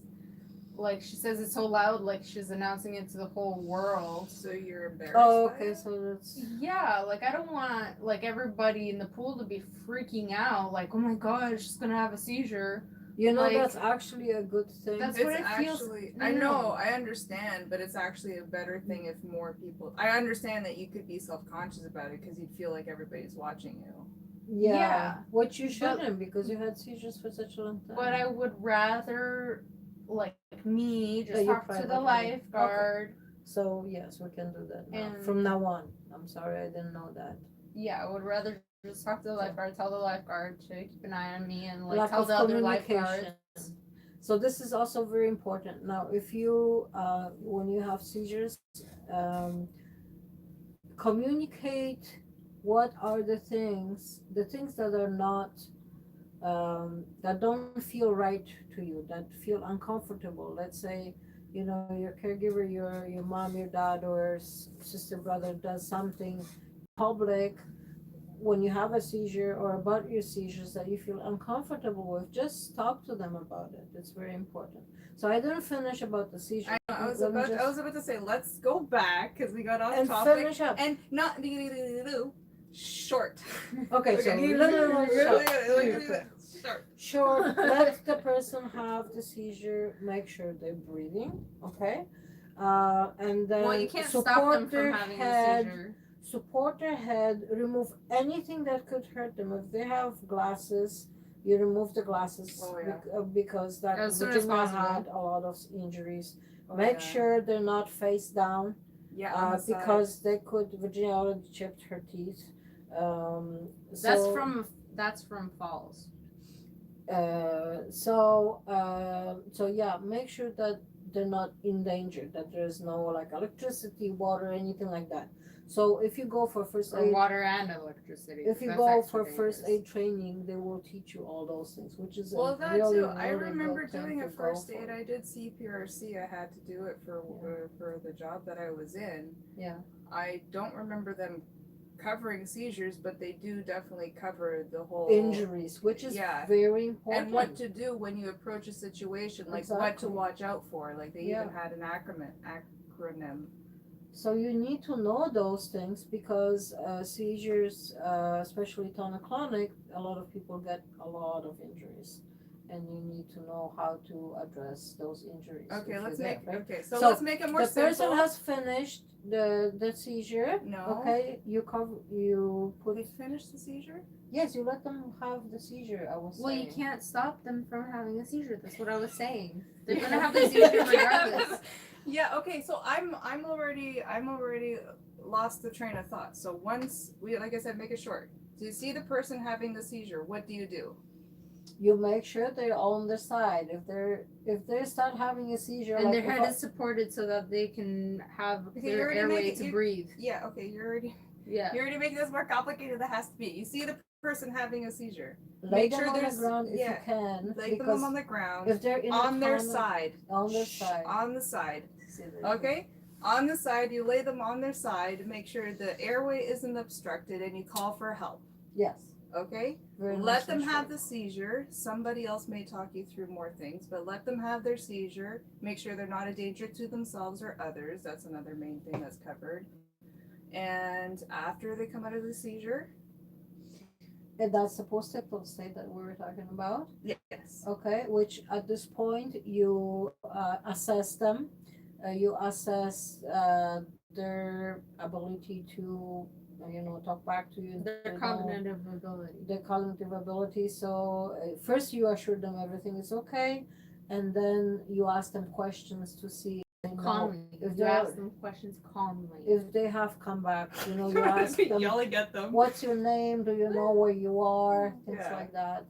like she says it's so loud, like she's announcing it to the whole world. So you're embarrassed. Oh, by okay, it? so that's Yeah, like I don't want like everybody in the pool to be freaking out, like, oh my gosh, she's gonna have a seizure. Like, that's actually a good thing. That's It's what it feels- actually. no, I no, know. no. I understand, but it's actually a better thing if more people. I understand that you could be self-conscious about it because you'd feel like everybody's watching you. Yeah. Which you shouldn't, because you had seizures for such a long time. But I would rather like me That just you talk to the privately- lifeguard. So yes, we can do that now. And- From now on. I'm sorry, I didn't know that. Yeah, I would rather just talk to the lifeguard, tell the lifeguard to keep an eye on me, and like Lack tell of the other communication. lifeguards. So this is also very important. Now, if you, when you have seizures, um, communicate what are the things that are not, that don't feel right to you, that feel uncomfortable. Let's say, your caregiver, your mom, your dad, or sister, brother does something public when you have a seizure or about your seizures that you feel uncomfortable with. Just talk to them about it. It's very important. So I didn't finish about the seizure. I know. Let me I was about to say let's go back because we got off and topic finish up. and not short. Okay, so Short. Sure, let the person have the seizure, make sure they're breathing, okay? And then Well, you can't stop support them their from having head, a seizure. support their head, remove anything that could hurt them. If they have glasses, you remove the glasses Oh, yeah. because that As soon as Virginia possible. had a lot of injuries. Oh, Make yeah. sure they're not face down. Yeah, on the side. Because Virginia already chipped her teeth. That's from falls. So yeah, make sure that they're not in danger, that there's no like electricity, water, anything like that. So if you go for first Or aid, water and electricity. if you That's go extra for first dangerous. aid training, they will teach you all those things, which is Well, a that really, too. I really remember good thing doing to a go first for. aid. I did CPRC. I had to do it for the job that I was in. Yeah. I don't remember them covering seizures, but they do definitely cover the whole Injuries, which is Yeah. very important. and what to do when you approach a situation, like what to Exactly. watch out for. Like they Yeah. even had an acronym. So you need to know those things because seizures, especially tonic-clonic, a lot of people get a lot of injuries. and you need to know how to address those injuries. Okay, if let's you're make there, right? so So let's make it more The simple. person has finished the seizure. No. Okay, you put. They finished the seizure? Yes, you let them have the seizure. I was Well, saying. you can't stop them from having a seizure. That's what I was saying. They're gonna have the seizure regardless. Yeah. Okay. So I'm already lost the train of thought. So once we, like I said, make it short. So you see the person having the seizure. What do? You make sure they're on the side. If they start having a seizure, And like their if head is supported so that they can have Okay, you their already airway make it- to you- breathe. Yeah. Okay. Yeah. You're already making this more complicated than it has to be. You see the person having a seizure. lay make them sure on the there's- ground if yeah, you can, Lay them because on the ground. if they're in On a their tonic- side. on their Shh, side. On the side. See, there you Okay? On the side, you lay them on their side, make sure the airway isn't obstructed, and you call for help. go. Yes. Okay? Very Let nice them and have short. the seizure. Somebody else may talk you through more things, but let them have their seizure. Make sure they're not a danger to themselves or others. That's another main thing that's covered. And after they come out of the seizure, And that's the post-typical state that we were talking about. yes. Okay, which at this point you assess them. You assess their ability to, talk back to you. Their cognitive ability. Their cognitive ability. So first you assure them everything is okay, and then you ask them questions to see Calmly. if You they're- ask them questions calmly. if they have come back. You ask them, Yelling at them. what's your name? Do you know where you are? Things Yeah. like that.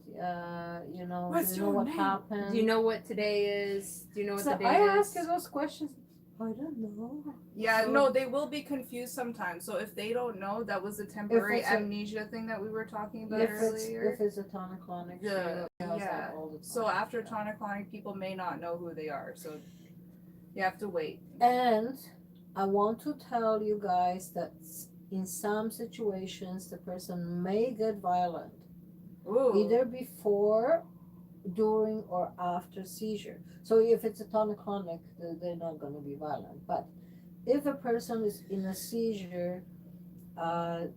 What's do you know your what name? happened? Do you know what today is? Do you know what So the date I is? ask you those questions. I don't know. Yeah, So- no, they will be confused sometimes. So if they don't know, that was the temporary it's a- amnesia thing that we were talking about If earlier. it's a tonic-clonic, she The- has yeah. that all the time. So after tonic-clonic, people may not know who they are. So you have to wait. And I want to tell you guys that in some situations the person may get violent, Ooh. either before, during, or after seizure. So if it's a tonic-clonic, they're not going to be violent. But if a person is in a seizure,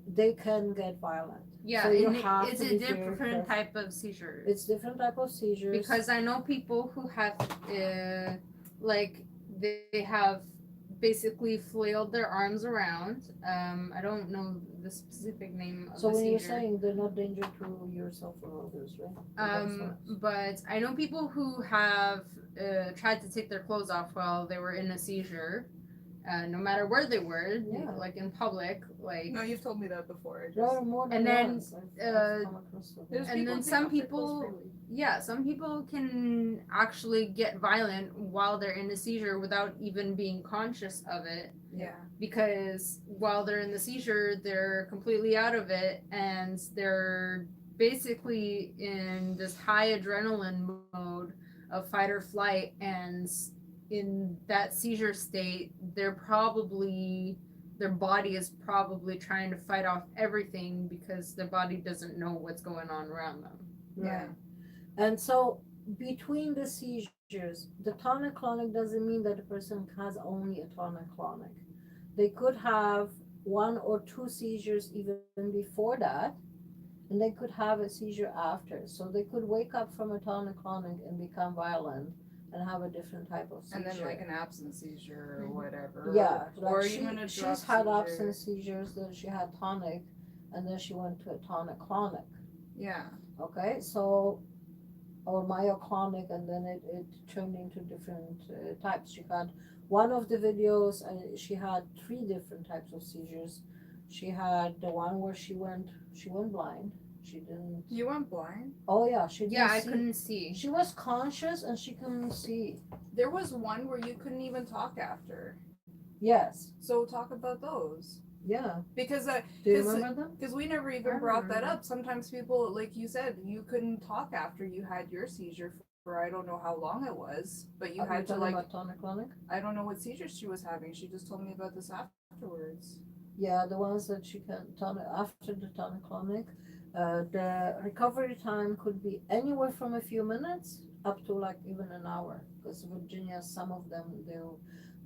they can get violent. Yeah, So you and have it's to a be very different careful. type of seizure. It's different type of seizures. Because I know people who have, like, they have basically flailed their arms around. I don't know the specific name of So the when you're seizure. saying they're not danger to yourself or others, right? But I know people who have tried to take their clothes off while they were in a seizure, no matter where they were, Yeah. like in public, like. No, you've told me that before. There are more than And then, once. I've come across them. There's And people then take some off their clothes people- freely. Yeah, some people can actually get violent while they're in a seizure without even being conscious of it, Yeah. because while they're in the seizure, they're completely out of it and they're basically in this high adrenaline mode of fight or flight, and in that seizure state, their body is probably trying to fight off everything because their body doesn't know what's going on around them. Yeah. And so between the seizures, the tonic-clonic doesn't mean that the person has only a tonic-clonic. They could have one or two seizures even before that, and they could have a seizure after. So they could wake up from a tonic-clonic and become violent and have a different type of seizure. And then like an absent seizure or whatever. Yeah, Or like even a drop she's had seizure. absent seizures, then she had tonic, and then she went to a tonic-clonic. Yeah. Okay, so, or myoclonic, and then it turned into different types. She had one of the videos, she had 3 different types of seizures. She had the one where she went blind. She didn't. You went blind? Oh yeah, she didn't Yeah, I see. couldn't see. She was conscious and she couldn't see. There was one where you couldn't even talk after. Yes. So talk about those. Yeah. Because Do you 'cause- remember them? Because we never even I brought that remember. up. Sometimes people, like you said, you couldn't talk after you had your seizure for I don't know how long it was, but you Are had to talking like, about tonic-clonic? I don't know what seizures she was having. She just told me about this afterwards. Yeah, the ones that she can after the tonic-clonic. The recovery time could be anywhere from a few minutes up to like even an hour. Because Virginia, some of them,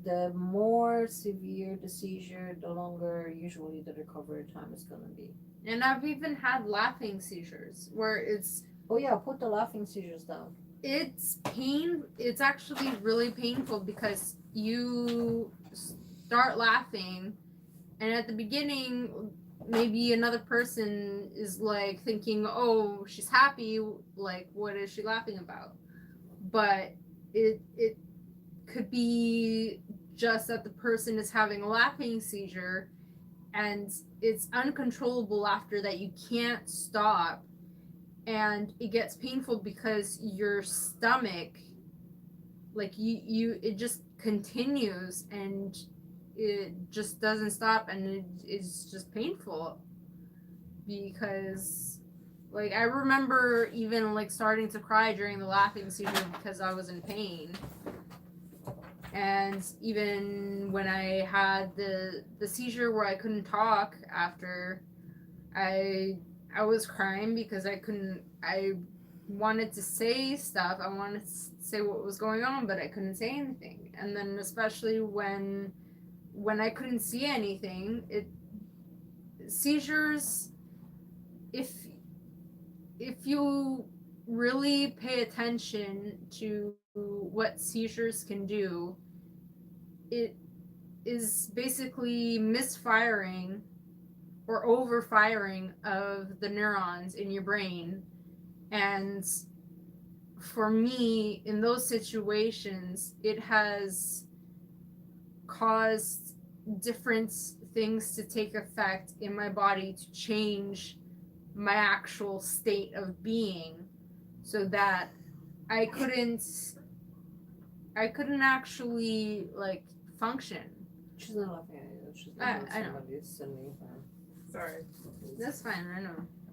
the more severe the seizure, the longer usually the recovery time is gonna be. And I've even had laughing seizures where it's Oh yeah, put the laughing seizures down. It's actually really painful because you start laughing, and at the beginning maybe another person is like thinking, oh, she's happy, like what is she laughing about? But it could be just that the person is having a laughing seizure, and it's uncontrollable laughter that you can't stop, and it gets painful because your stomach, like you it just continues, and it just doesn't stop, and it is just painful because, like, I remember even like starting to cry during the laughing seizure because I was in pain. And even when I had the seizure where I couldn't talk after, I I was crying because I wanted to say stuff. I wanted to say what was going on, but I couldn't say anything. And then especially when I couldn't see anything, it seizures, if you really pay attention to what seizures can do, it is basically misfiring or overfiring of the neurons in your brain. And for me, in those situations, it has caused different things to take effect in my body to change my actual state of being, so that I couldn't actually like function. She's not laughing at you. She's I laughing at know. somebody sending her. Sorry. That's fine.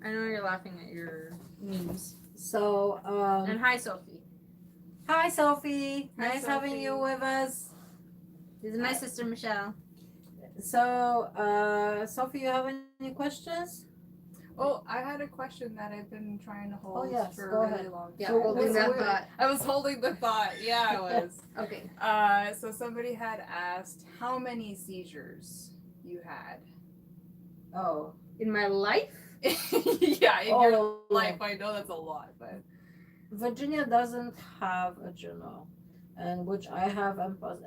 I know you're laughing at your memes. So, And hi, Sophie. hi Sophie. Hi, Nice having you Sophie. with us. This is my sister Michelle. So, Sophie, you have any questions? Oh, I had a question that I've been trying to hold yes, for go a really ahead. long time. Yeah, So holding we're- that we're- thought. I was holding the thought. Yeah, I was. Okay. So somebody had asked how many seizures you had. Oh. In my life? Yeah, in your Oh, life. I know that's a lot, but Virginia doesn't have a journal, and which I have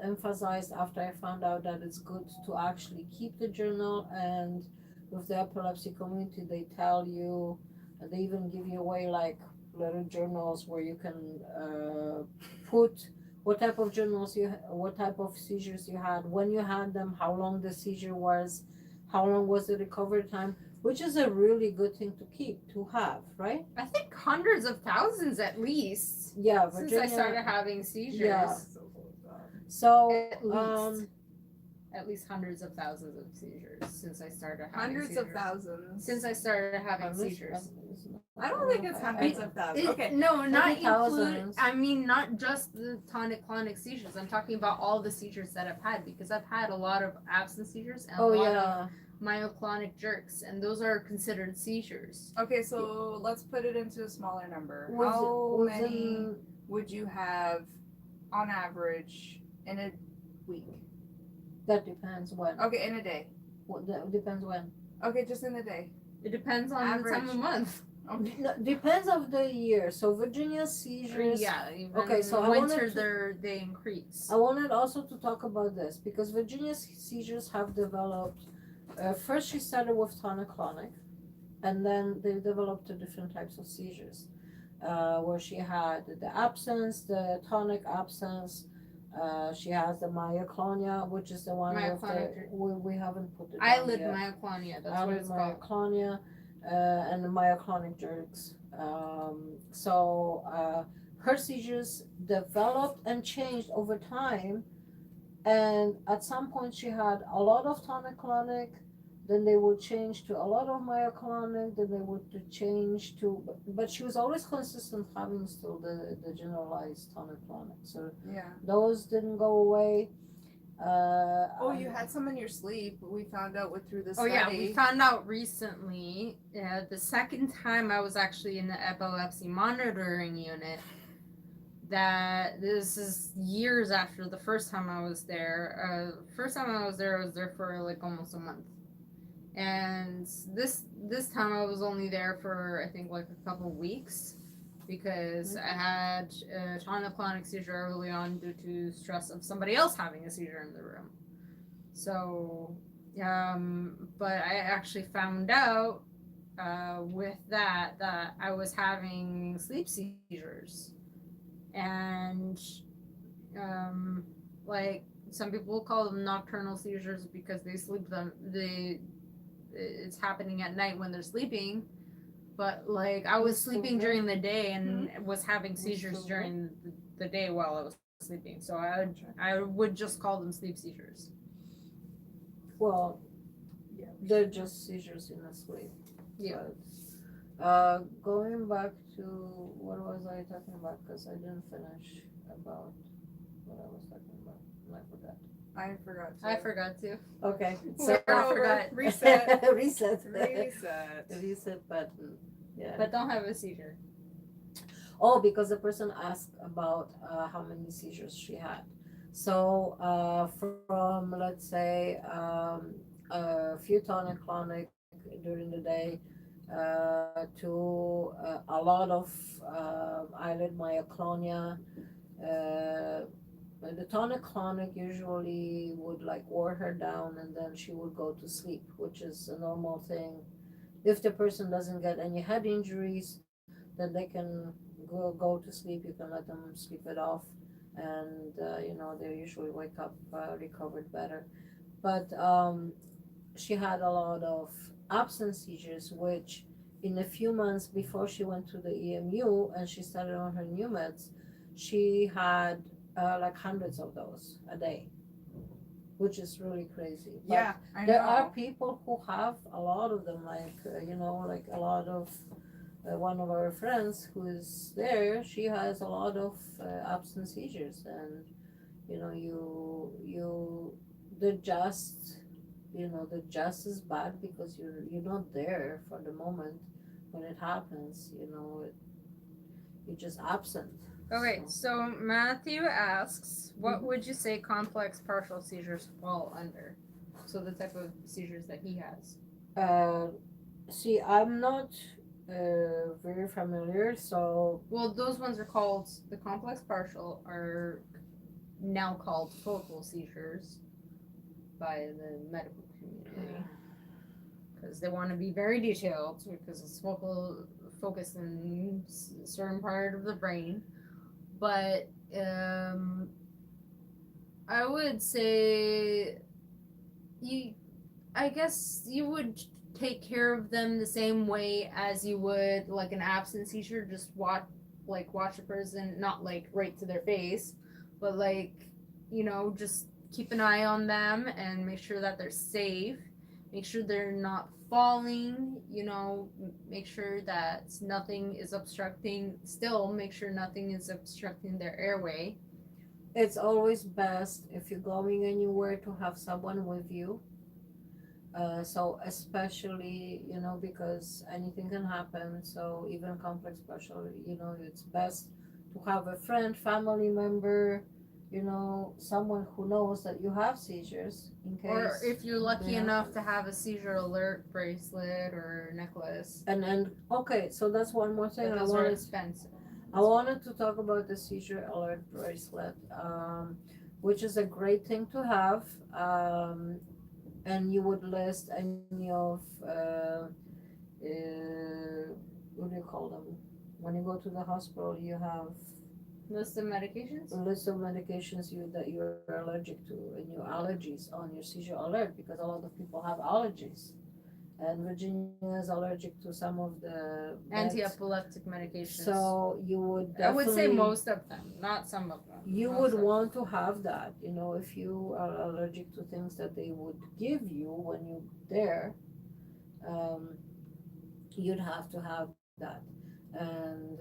emphasized after I found out that it's good to actually keep the journal. And with the epilepsy community, they tell you, they even give you away like little journals where you can put what type of journals what type of seizures you had, when you had them, how long the seizure was, how long was the recovery time, which is a really good thing to have, right? I think hundreds of thousands at least. Yeah, Since Virginia. I started having seizures. Yeah. so cool with that. So, At least. At least hundreds of thousands of seizures since I started having Hundreds seizures. of thousands. Since I started having hundreds- seizures. I don't think it's hundreds of thousands. Okay. No, not Maybe include. thousands. I mean, not just the tonic-clonic seizures. I'm talking about all the seizures that I've had, because I've had a lot of absence seizures and a lot of myoclonic jerks, and those are considered seizures. Okay, so let's put it into a smaller number. Was- How was many in- would you have on average in a week? That depends when. Okay, in a day. That depends when. Okay, just in a day. It depends on the time Average. of month. Okay. No, depends of the year. So Virginia seizures. Yeah. Even Okay, so I winter wanted to- they increase. I wanted also to talk about this because Virginia's seizures have developed. First, she started with tonic-clonic, and then they developed two different types of seizures, where she had the absence, the tonic absence. She has the myoclonia, which is the one with the, Myoclonic. we haven't put it down Eyelid yet. myoclonia. That's what Eyelid it's called. myoclonia, and the myoclonic jerks. Her seizures developed and changed over time, and at some point she had a lot of tonic-clonic, then they would change to a lot of myoclonic, then they would change to, but she was always consistent having still the generalized tonic-clonic. So Yeah. those didn't go away. Oh, you had some in your sleep. We found out through the Oh study. yeah, we found out recently. The second time I was actually in the epilepsy monitoring unit. That this is years after the first time I was there. First time I was there for like almost a month, and this time I was only there for I think like a couple weeks, because I had a tonic-clonic seizure early on due to stress of somebody else having a seizure in the room. So, but I actually found out with that I was having sleep seizures, and like some people call them nocturnal seizures because it's happening at night when they're sleeping, but like I was sleeping during the day and was having seizures during the day while I was sleeping, so I would just call them sleep seizures. Well, they're just seizures in a sleep. Yeah. But, going back to what was I talking about? Because I didn't finish about what I was talking about. And I forgot. I forgot to. I forgot to. Okay, So I forgot. Reset. reset. Reset. Reset button. Yeah. But don't have a seizure. Oh, because the person asked about how many seizures she had. So from let's say a few tonic-clonic during the day to a lot of eyelid myoclonia. Uh, the tonic-clonic usually would like wear her down and then she would go to sleep, which is a normal thing. If the person doesn't get any head injuries, then they can go to sleep. You can let them sleep it off, and they usually wake up recovered better. But she had a lot of absence seizures, which in a few months before she went to the EMU and she started on her new meds, she had like hundreds of those a day, which is really crazy. But Yeah, I there know. are people who have a lot of them, like like a lot of one of our friends who is there. She has a lot of absence seizures, and you they're just they're just as bad because you're not there for the moment when it happens. You're just absent. Okay, so Matthew asks, what Mhm. would you say complex partial seizures fall under? So the type of seizures that he has. Uh, See, I'm not very familiar, so Well, those ones are called, the complex partial are now called focal seizures by the medical community because they want to be very detailed because it's focused in a certain part of the brain. But I would say you I guess you would take care of them the same way as you would like an absence seizure. Just watch a person, not like right to their face, but like just keep an eye on them and make sure that they're safe. Make sure they're not falling. Make sure that nothing is obstructing. Still, make sure nothing is obstructing their airway. it's always best if you're going anywhere to have someone with you. So especially, because anything can happen. So even complex partial, it's best to have a friend, family member, someone who knows that you have seizures in case. Or if you're lucky they enough happen. to have a seizure alert bracelet or necklace. And okay, so that's one more thing But I those are wanted. expensive. I wanted to talk about the seizure alert bracelet, which is a great thing to have. And you would list any of what do you call them? When you go to the hospital, you have List of medications? a list of medications that you're allergic to and your allergies on your seizure alert, because a lot of people have allergies. And Virginia is allergic to some of the meds. Anti-epileptic medications. So you would I would say definitely most of them, not some of them. you Most would of want to have that, if you are allergic to things that they would give you when you're there. um, you'd have to have that. And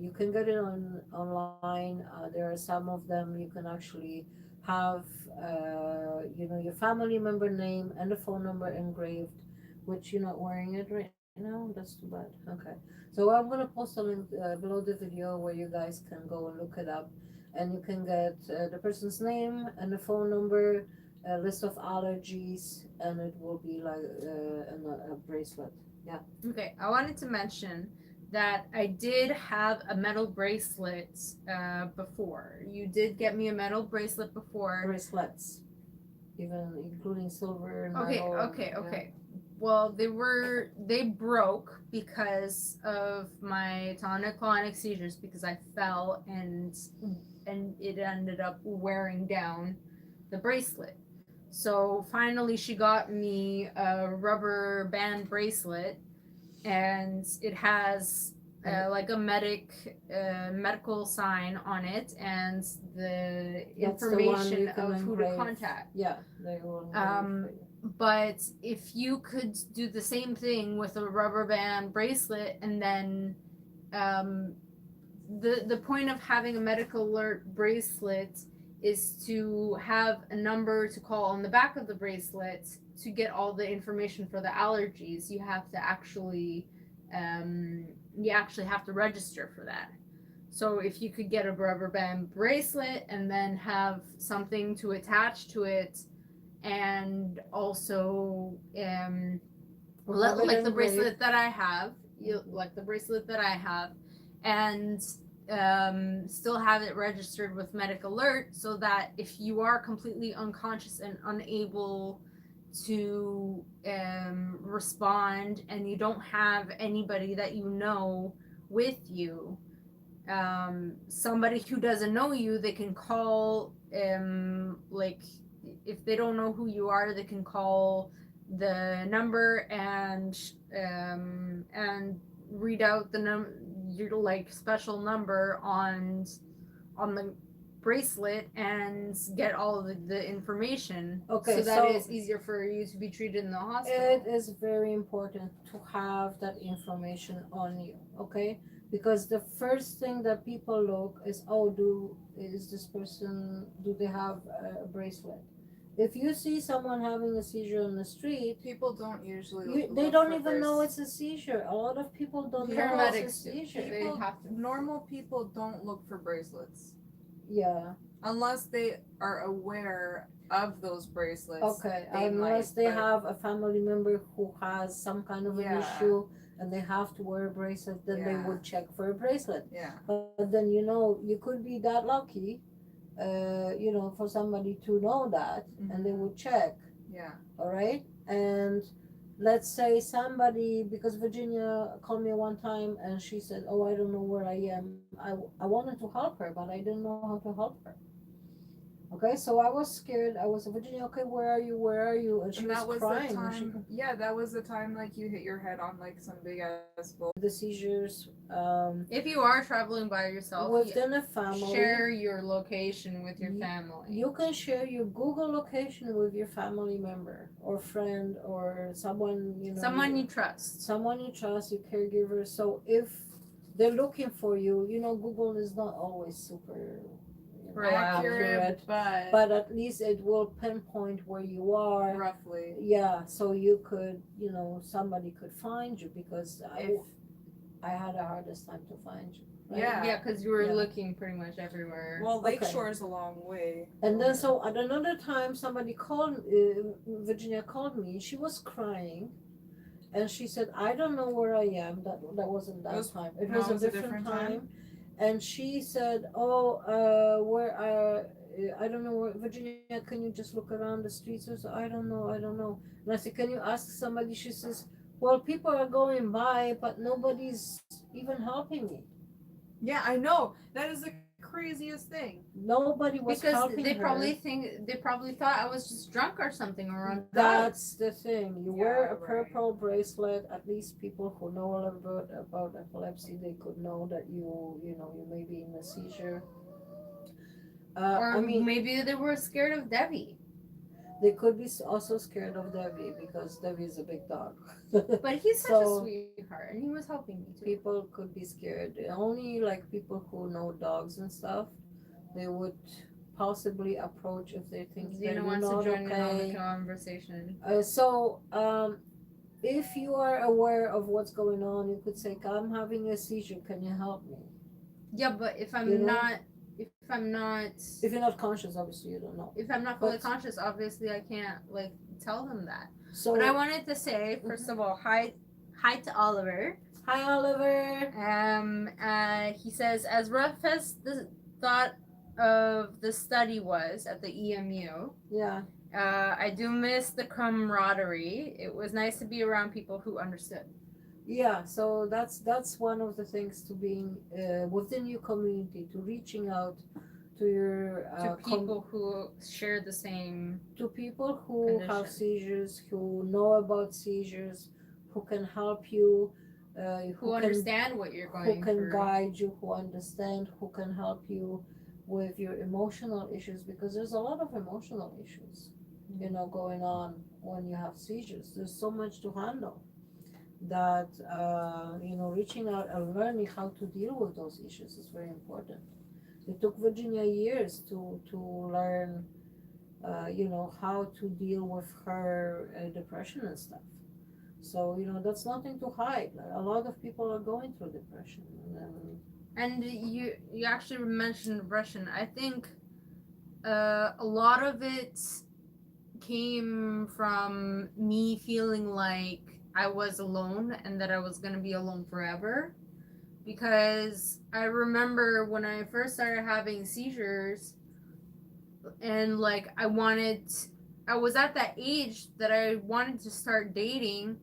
you can get it online. There are some of them you can actually have your family member name and the phone number engraved, which you're not wearing it right now. That's too bad. Okay, so I'm gonna post a link below the video where you guys can go and look it up, and you can get the person's name and the phone number, a list of allergies, and it will be like a bracelet. Yeah. Okay, I wanted to mention that I did have a metal bracelet before. You did get me a metal bracelet before. Bracelets, even including silver and Okay, metal. okay, okay. Well, they broke because of my tonic-clonic seizures because I fell and it ended up wearing down the bracelet. So finally she got me a rubber band bracelet and it has like a medical sign on it and the That's the one information you can of who to engrave. contact. Yeah, they will. But if you could do the same thing with a rubber band bracelet and then the point of having a medical alert bracelet is to have a number to call on the back of the bracelet to get all the information for the allergies. You actually have to register for that. So if you could get a rubber band bracelet and then have something to attach to it, and also like the bracelet that I have, like the bracelet that I have, and still have it registered with Medic Alert so that if you are completely unconscious and unable to respond and you don't have anybody that you know with you, somebody who doesn't know you, they can call, like, if they don't know who you are, they can call the number and read out your like special number on the bracelet and get all of the information. Okay, so that so it's easier for you to be treated in the hospital. it is very important to have that information on you, okay? Because the first thing that people look is, oh, do they have a bracelet? If you see someone having a seizure on the street, People don't usually. they look don't for even know it's a seizure. A lot of people don't know Paramedics it's a do. seizure. They have to. Normal people don't look for bracelets Yeah. unless they are aware of those bracelets. Okay. they Unless might, they but- have a family member who has some kind of an Yeah. issue and they have to wear a bracelet, then they Yeah. would check for a bracelet. Yeah. But then you could be that lucky, for somebody to know that, and they would check. Yeah. All right, and let's say somebody, because Virginia called me one time and she said, "Oh, I don't know where I am." I wanted to help her, but I didn't know how to help her. Okay, so I was scared. I was, Virginia, okay, where are you? Where are you? And she And was that was crying. the And she, time. Yeah, that was the time like you hit your head on like some big ass bull. the seizures If you are traveling by yourself, within a family. share your location with your family. You can share your Google location with your family member or friend or someone Someone you trust. someone you trust, your caregiver. So if they're looking for you, Google is not always super Accurate, but at least it will pinpoint where you are. roughly. Yeah, so you could, somebody could find you, because If I had the hardest time to find you. right? Yeah. because you were Yeah. looking pretty much everywhere. well, Okay. Lakeshore is a long way. And then so at another time, somebody called, Virginia called me. She was crying, and she said, "I don't know where I am." That wasn't that time. It no, was it a was a different different time. And she said, "Oh, where I don't know where, Virginia. Can you just look around the streets?" I said, I don't know. And I said, "Can you ask somebody?" She says, "Well, people are going by, but nobody's even helping me. Yeah, I know. That is the craziest thing. Nobody was because helping they her." probably thought I was just drunk or something or on drugs. That's the thing. You wear Yeah, a purple bracelet. At least people who know a little bit about epilepsy, they could know that you may be in a seizure. Or I mean, maybe they were scared of Debbie. they could be also scared of Debbie, because Debbie is a big dog. But he's such So- a sweetheart, and he was helping me too. People could be scared. Only like people who know dogs and stuff, they would possibly approach if they think that Zena you're wants to not join in on the okay. conversation. If you are aware of what's going on, you could say, "I'm having a seizure. Can you help me?" Yeah, but if I'm You know? not, if I'm not, If you're not conscious, obviously you don't know. if I'm not fully But- conscious, obviously I can't like tell them that. So But I wanted to say, first of all, hi to Oliver. Hi, Oliver. He says, as rough as the thought of the study was at the EMU, Yeah. I do miss the camaraderie. It was nice to be around people who understood. Yeah, so that's one of the things to being within your community, to reaching out to your To people who share the same. to people who have condition. seizures, who know about seizures, who can help you, Who understand what you're who going can through. guide you, who understand, who can help you with your emotional issues, because there's a lot of emotional issues, going on when you have seizures. There's so much to handle that reaching out and learning how to deal with those issues is very important. It took Virginia years to learn how to deal with her depression and stuff. So that's nothing to hide. A lot of people are going through depression, And you actually mentioned depression. I think a lot of it came from me feeling like I was alone and that I was going to be alone forever. Because I remember when I first started having seizures, and like I was at that age that I wanted to start dating,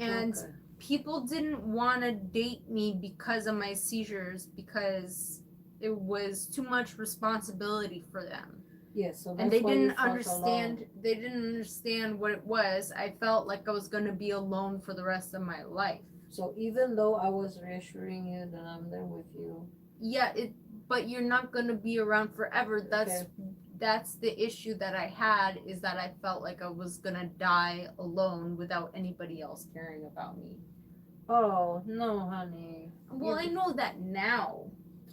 and okay. people didn't want to date me because of my seizures, because it was too much responsibility for them. Yes, so And that's why you felt understand alone. they didn't understand what it was. I felt like I was going to be alone for the rest of my life. So even though I was reassuring you that I'm there with you, Yeah, but you're not going to be around forever. okay. That's the issue that I had, is that I felt like I was going to die alone without anybody else caring about me. Oh no, honey. Well, I know that now.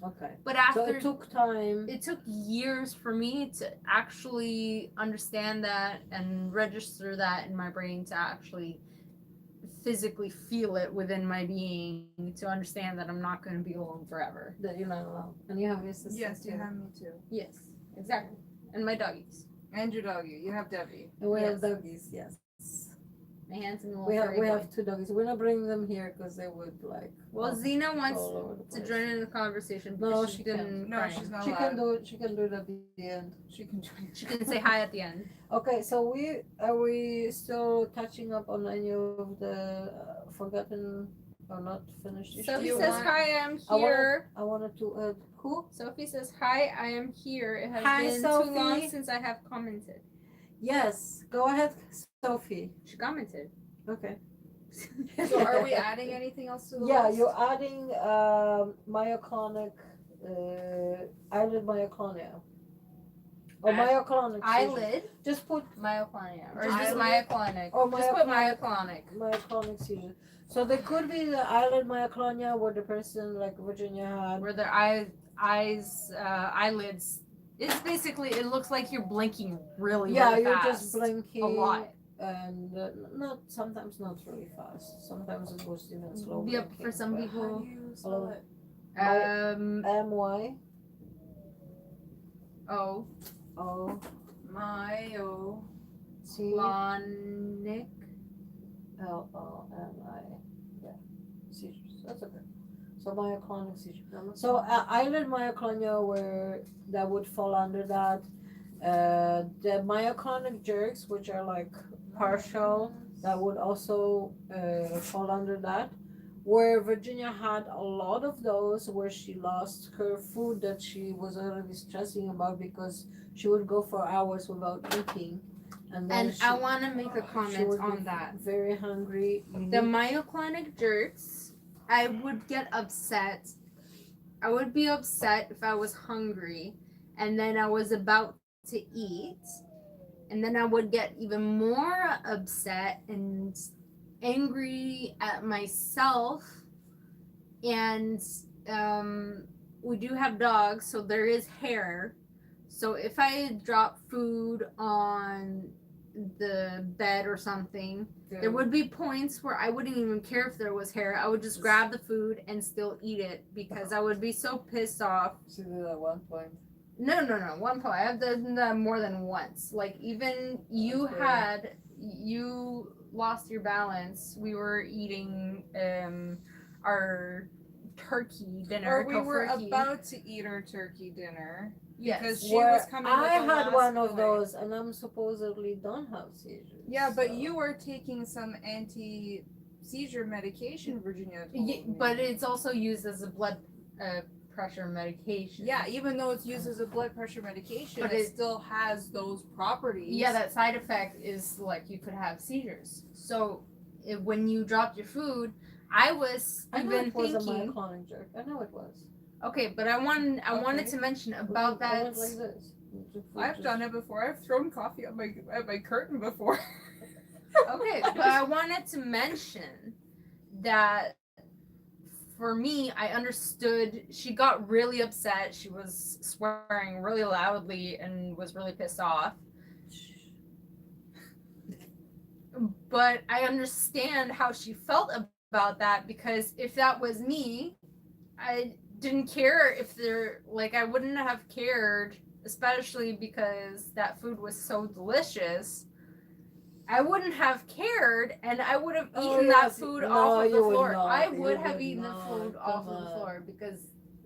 Okay. But So after it took time. it took years for me to actually understand that and register that in my brain, to actually physically feel it within my being, to understand that I'm not going to be alone forever. That you're not alone, and you have your sister. Yes, you too. have me too. Yes, exactly. And my doggies. And your doggy. You have Debbie. And we Yes. have doggies. Yes. My handsome little We have furry we boy. have two doggies. We're not bringing them here because they would like. Well, walk Xena wants all over the to place. join in the conversation No, because she she's can't. been No, crying. she's not She allowed. can do it. She can do it at the end. She can join. She can say hi at the end. Okay, so we still catching up on any of the forgotten or not finished issues? Sophie You says, want- hi, I'm I wanted- here. I wanted to add who? Sophie says, hi, I am here. It has Hi, been Sophie. too long since I have commented. Yes, go ahead, Sophie. She commented. Okay. So are we adding anything else to the Yeah, list? you're adding myoclonic, eyelid myoclonia. Or myoclonic. seizure. Eyelid Just put myoclonia. Or Just just eyelid? myoclonic. Or Just put myoclonic. myoclonic. myoclonic seizure. So there could be the eyelid myoclonia where the person like Virginia had. Where their eyelids. It's basically, it looks like you're blinking really, Yeah, really you're fast. just blinking A lot. and sometimes not really fast. Sometimes it goes even slow. Yep, blinking, for some but How people. do you spell it? MY. Oh. Oh. Myo. C Clonic. LONI. Yeah. Seizures. That's okay. So myoclonic seizure. So eyelid myoclonia, where that would fall under that. The myoclonic jerks, which are like partial, that would also fall under that. Where Virginia had a lot of those, where she lost her food that she was already stressing about because she would go for hours without eating. And then And I want to make a she comment would on be that. very hungry. The myoclonic jerks, I would get upset. I would be upset if I was hungry and then I was about to eat. And then I would get even more upset and angry at myself. And we do have dogs, so there is hair. So if I drop food on the bed or something, there would be points where I wouldn't even care if there was hair. I would just grab the food and still eat it because I would be so pissed off. She did at one point. No. One point. I have done that more than once. Like, even you lost your balance. We were eating our turkey dinner. Or we were tofurkey. about to eat our turkey dinner. Yes. Because she Where was coming with I the had last one of boy. those, and I'm supposedly don't have seizures. Yeah, but so- you were taking some anti-seizure medication, Virginia told me. But it's also used as a blood pressure medication. Yeah, even though it's used as a blood pressure medication, But it it- still has those properties. Yeah, that side effect is like you could have seizures. So when you dropped your food, I was I know even it was a thinking. myoclonic jerk. I know it was. Okay, but I wanted Okay. to mention about I that. went like this. I've done it before. I've thrown coffee at my curtain before. Okay, but I wanted to mention that for me, I understood. She got really upset. She was swearing really loudly and was really pissed off. But I understand how she felt about that, because if that was me, I didn't care if they're like, I wouldn't have cared, especially because that food was so delicious. I wouldn't have cared, and I would have eaten that food off of the floor. I would have eaten the food off of the floor because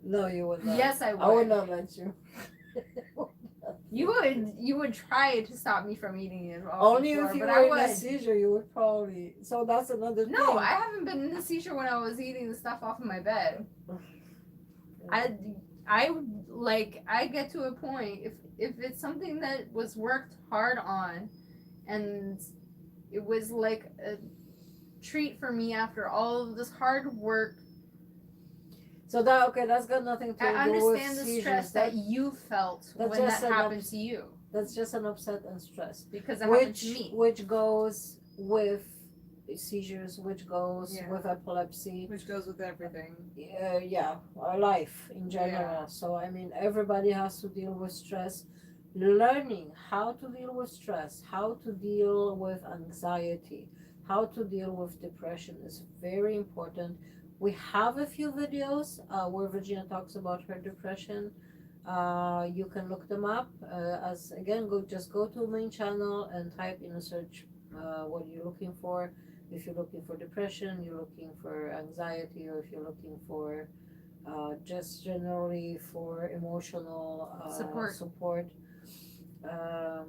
No, you would not. yes, I would. I would not let you. You would try to stop me from eating it off Only the floor, if you but were I in a would. seizure, you would probably. So that's another thing. No, I haven't been in a seizure when I was eating the stuff off of my bed. I get to a point, if it's something that was worked hard on, and it was like a treat for me after all of this hard work. So that's got nothing to I do with understand the seizures. stress that you felt that's when that just an happened to you, That's just an upset and stress, because it happened to which me. which goes with seizures, which goes Yeah. with epilepsy. Which goes with everything. Our life in general. Yeah. So I mean, everybody has to deal with stress. Learning how to deal with stress, how to deal with anxiety, how to deal with depression is very important. We have a few videos where Virginia talks about her depression. You can look them up. As again, just go to main channel and type in a search what you're looking for. If you're looking for depression, you're looking for anxiety, or if you're looking for just generally for emotional support,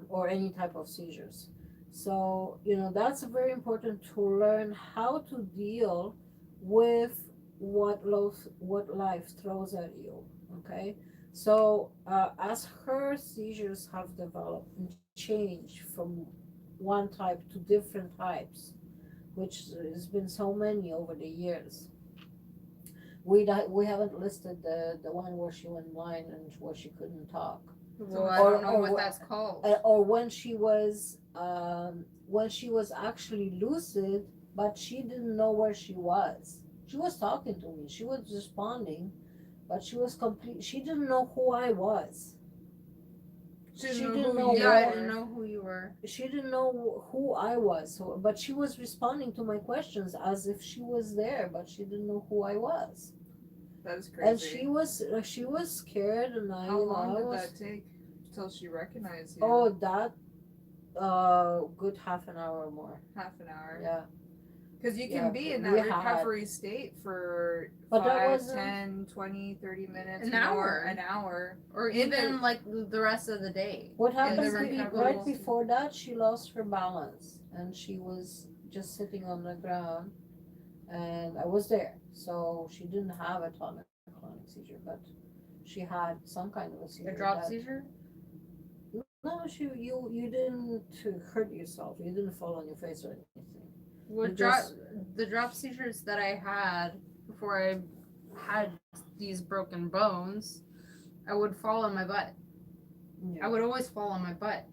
or any type of seizures. So that's very important to learn how to deal with what life throws at you. Okay, so as her seizures have developed and changed from one type to different types, which has been so many over the years. We haven't listed the one where she went blind and where she couldn't talk, Well, I don't know what that's called. or when she was actually lucid, but she didn't know where she was. She was talking to me, she was responding, but she was complete. She didn't know who I was. She She didn't didn't know know who you Yeah, I were. didn't know who you were. She didn't know who I was. So, but she was responding to my questions as if she was there, but she didn't know who I was. That is crazy. And she was scared, and How long did was, that take till she recognized you? Oh, that good half an hour or more. Half an hour. Yeah. Because you Yeah, can be in that we had- recovery state for But that 5, wasn't- 10, 20, 30 minutes. An more, hour. An hour. Or In even the- like the rest of the day. What the happened recovery right was- before that? She lost her balance, and she was just sitting on the ground, and I was there. So she didn't have a tonic-clonic seizure, but she had some kind of a seizure. A drop that- seizure? No, you didn't hurt yourself. You didn't fall on your face or anything. With the drop seizures that I had before I had these broken bones, I would fall on my butt. Yeah. I would always fall on my butt.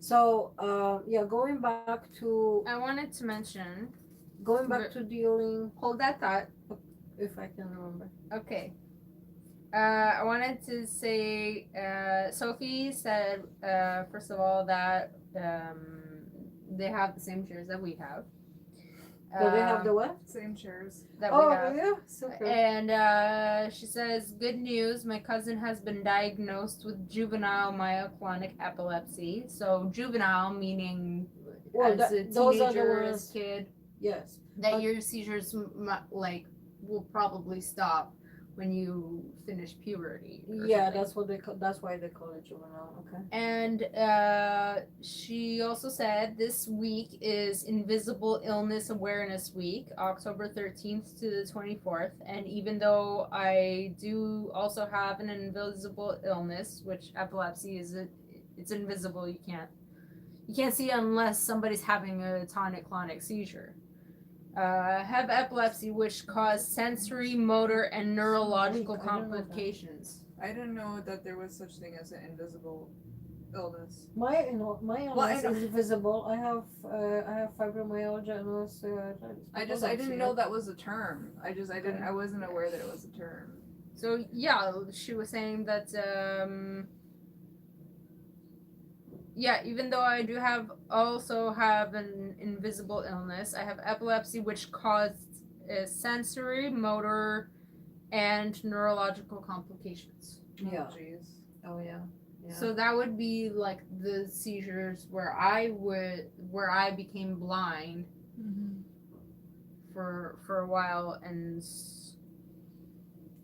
So going back to I wanted to mention, dealing, hold that thought. if I can remember. Okay. I wanted to say, Sophie said, first of all, that they have the same chairs that we have. Do they have the what? Same chairs. that we Oh have. yeah, super. And she says, good news, my cousin has been diagnosed with juvenile myoclonic epilepsy. So juvenile meaning Well, as a those are the teenager, ones- as kid. Yes. that But- your seizures like will probably stop when you finish puberty. Or Yeah, something. that's what they call. That's why they call it juvenile. Okay. And she also said this week is Invisible Illness Awareness Week, October 13th to the 24th. And even though I do also have an invisible illness, which epilepsy is, it's invisible. You can't see it unless somebody's having a tonic-clonic seizure. Have epilepsy, which cause sensory, motor, and neurological I don't know that. complications. I didn't know that there was such thing as an invisible illness. My Well, I illness know- is visible. I have fibromyalgia and osteoarthritis. I didn't know that was a term. I wasn't aware that it was a term. So yeah, she was saying that yeah, even though I do also have an invisible illness, I have epilepsy, which caused sensory, motor, and neurological complications. Yeah. Oh, jeez. Oh yeah. Yeah. So that would be like the seizures where I became blind for a while, and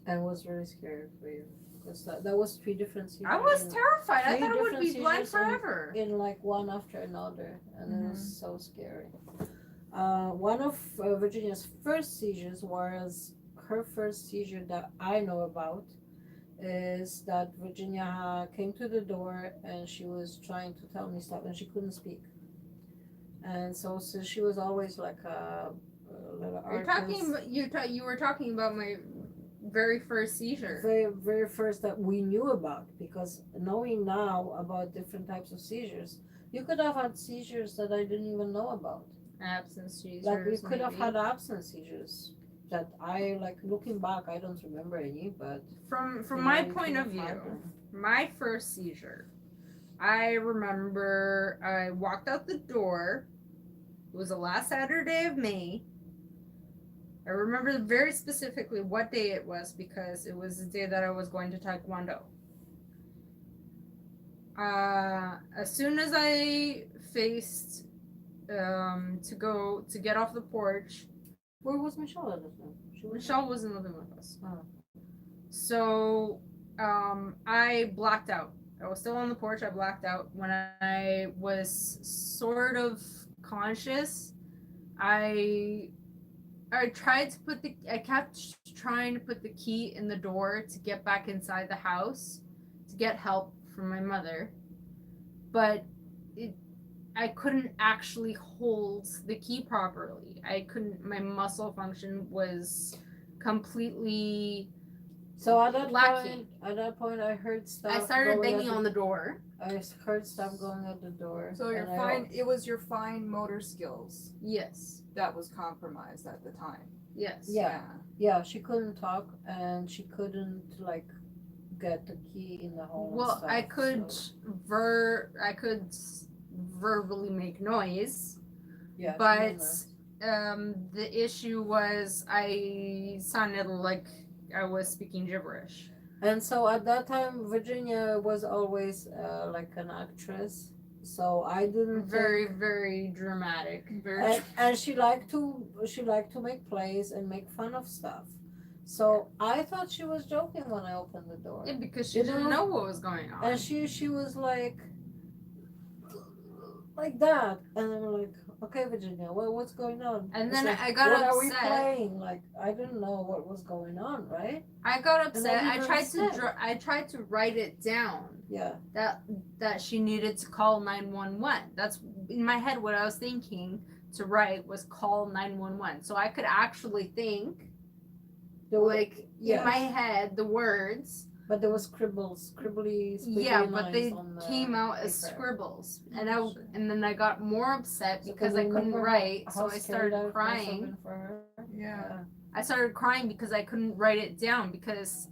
I was very scared for you because that was 3 different seizures. I was terrified. I Three thought I would be different blind seizures and- forever. in like one after another, and it was Mhm. so scary. One of Virginia's first seizures was her first seizure that I know about. Is that Virginia came to the door and she was trying to tell me stuff and she couldn't speak, and so she was always like a little artist. You were talking about my very first seizure. Very first that we knew about, because knowing now about different types of seizures, you could have had seizures that I didn't even know about. Absence seizures. Like we could have maybe. had absence seizures that I, like, looking back, I don't remember any, but From you my know, you point could of have had view, them. my first seizure, I remember I walked out the door. It was the last Saturday of May. I remember very specifically what day it was because it was the day that I was going to Taekwondo. As soon as I faced to get off the porch, Where was Michelle at the time? She was Michelle wasn't living with us. Oh. So I blacked out. I was still on the porch. I blacked out. When I was sort of conscious, I kept trying to put the key in the door to get back inside the house to get help from my mother, but I couldn't actually hold the key properly. My muscle function was completely So at that lacking. point, I heard stuff. I started going banging at on the door. I heard stuff going at the door. So your and I- fine, it was your fine motor skills Yes. that was compromised at the time. Yes. Yeah. Yeah, she couldn't talk and she couldn't, like, get the key in the hole. and Well, stuff, I could so, verbally make noise, yeah, she but didn't. the issue was I sounded like I was speaking gibberish. And so at that time, Virginia was always like an actress. So I didn't Very, think, very dramatic. and she liked to make plays and make fun of stuff. So I thought she was joking when I opened the door. Yeah, because she You didn't know, know what was going on. And she was like that, and I'm like, okay, Virginia, what's going on? And It's then like, I got what are we upset. playing? Like, I didn't know what was going on, right? I got upset. you I got tried upset. to I tried to write it down Yeah. that she needed to call 911. That's in my head what I was thinking to write was call 911. So I could actually think There were, like yes. in my head the words. But there was scribbly Yeah, but they lines on the came out as paper. scribbles. And then I got more upset So because can I you couldn't remember write, how so I scared started must have crying. been for her? Yeah. I started crying because I couldn't write it down because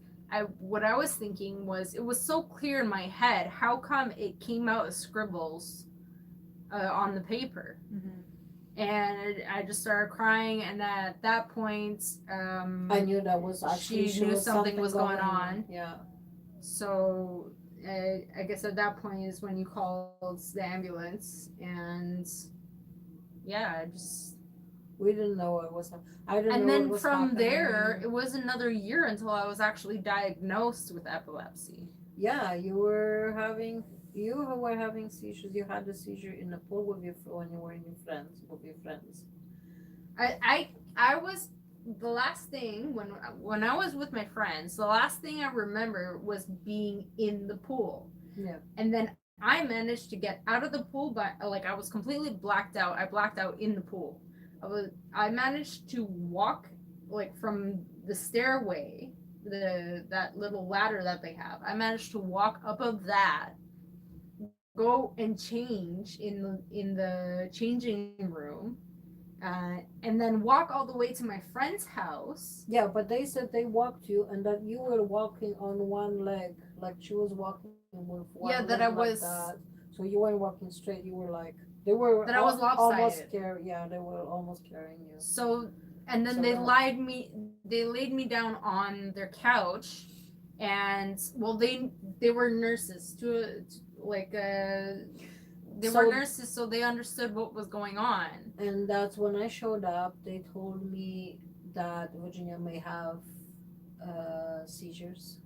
what I was thinking was it was so clear in my head. How come it came out as scribbles on the paper? Mm-hmm. And I just started crying, and at that point, I knew that was actually she knew was something was going on. Yeah. So I guess at that point is when you called the ambulance, and yeah, I just We didn't know it was. I didn't And know it then was from there, happening. it was another year until I was actually diagnosed with epilepsy. Yeah, you were having seizures. You had a seizure in the pool with your when you were in your friends with your friends. I was the last thing when I was with my friends. The last thing I remember was being in the pool. Yeah. And then I managed to get out of the pool, but like I was completely blacked out. I blacked out in the pool. I managed to walk like from the stairway, that little ladder that they have. I managed to walk up of that, go and change in the changing room, and then walk all the way to my friend's house. Yeah, but they said they walked you and that you were walking on one leg, like she was walking with one Yeah, leg that I like was that. So you weren't walking straight. You were like they were that I was almost lopsided. carrying. Yeah, they were almost carrying you. So and then So they that laid me down on their couch, and well they were nurses like they were so nurses, so they understood what was going on. and that's when I showed up. They told me that Virginia may have seizures,